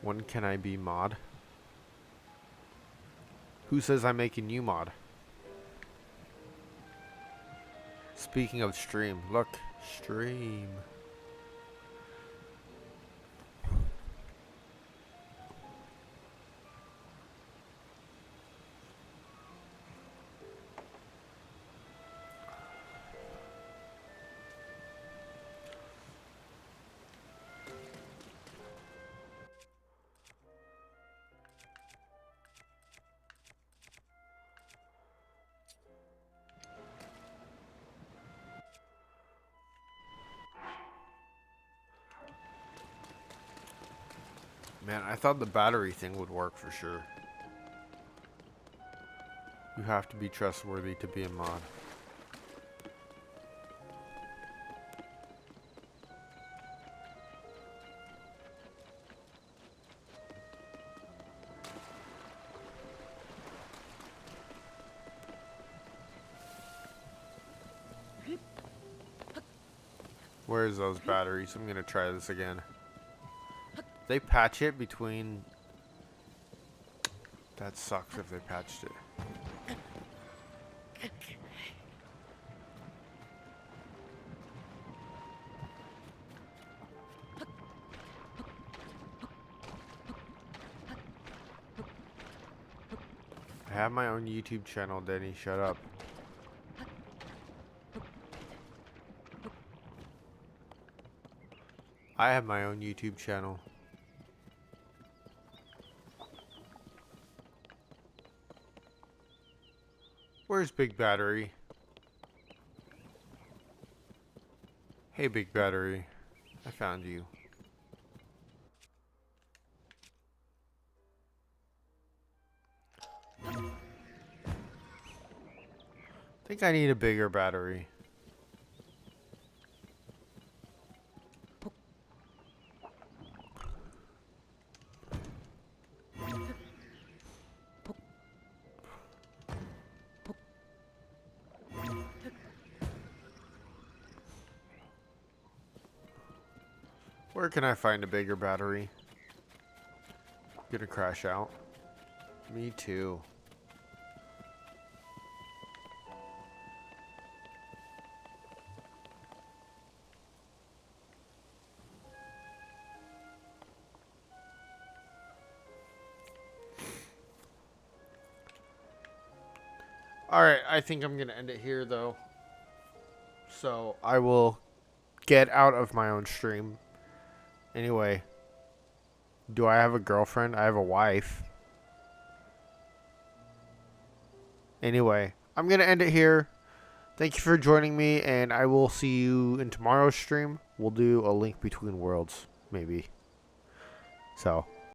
When can I be mod? Who says I'm making you mod? Speaking of stream, look, stream. Man, I thought the battery thing would work for sure. You have to be trustworthy to be a mod. Where's those batteries? I'm gonna try this again. They patch it between... That sucks if they patched it. I have my own YouTube channel, Denny. Shut up. I have my own YouTube channel. Where's Big Battery? Hey, Big Battery. I found you. I think I need a bigger battery. Where can I find a bigger battery? Gonna crash out. Me too. Alright, I think I'm gonna end it here though. So I will get out of my own stream. Anyway, do I have a girlfriend? I have a wife. Anyway, I'm going to end it here. Thank you for joining me, and I will see you in tomorrow's stream. We'll do a Link Between Worlds, maybe. So,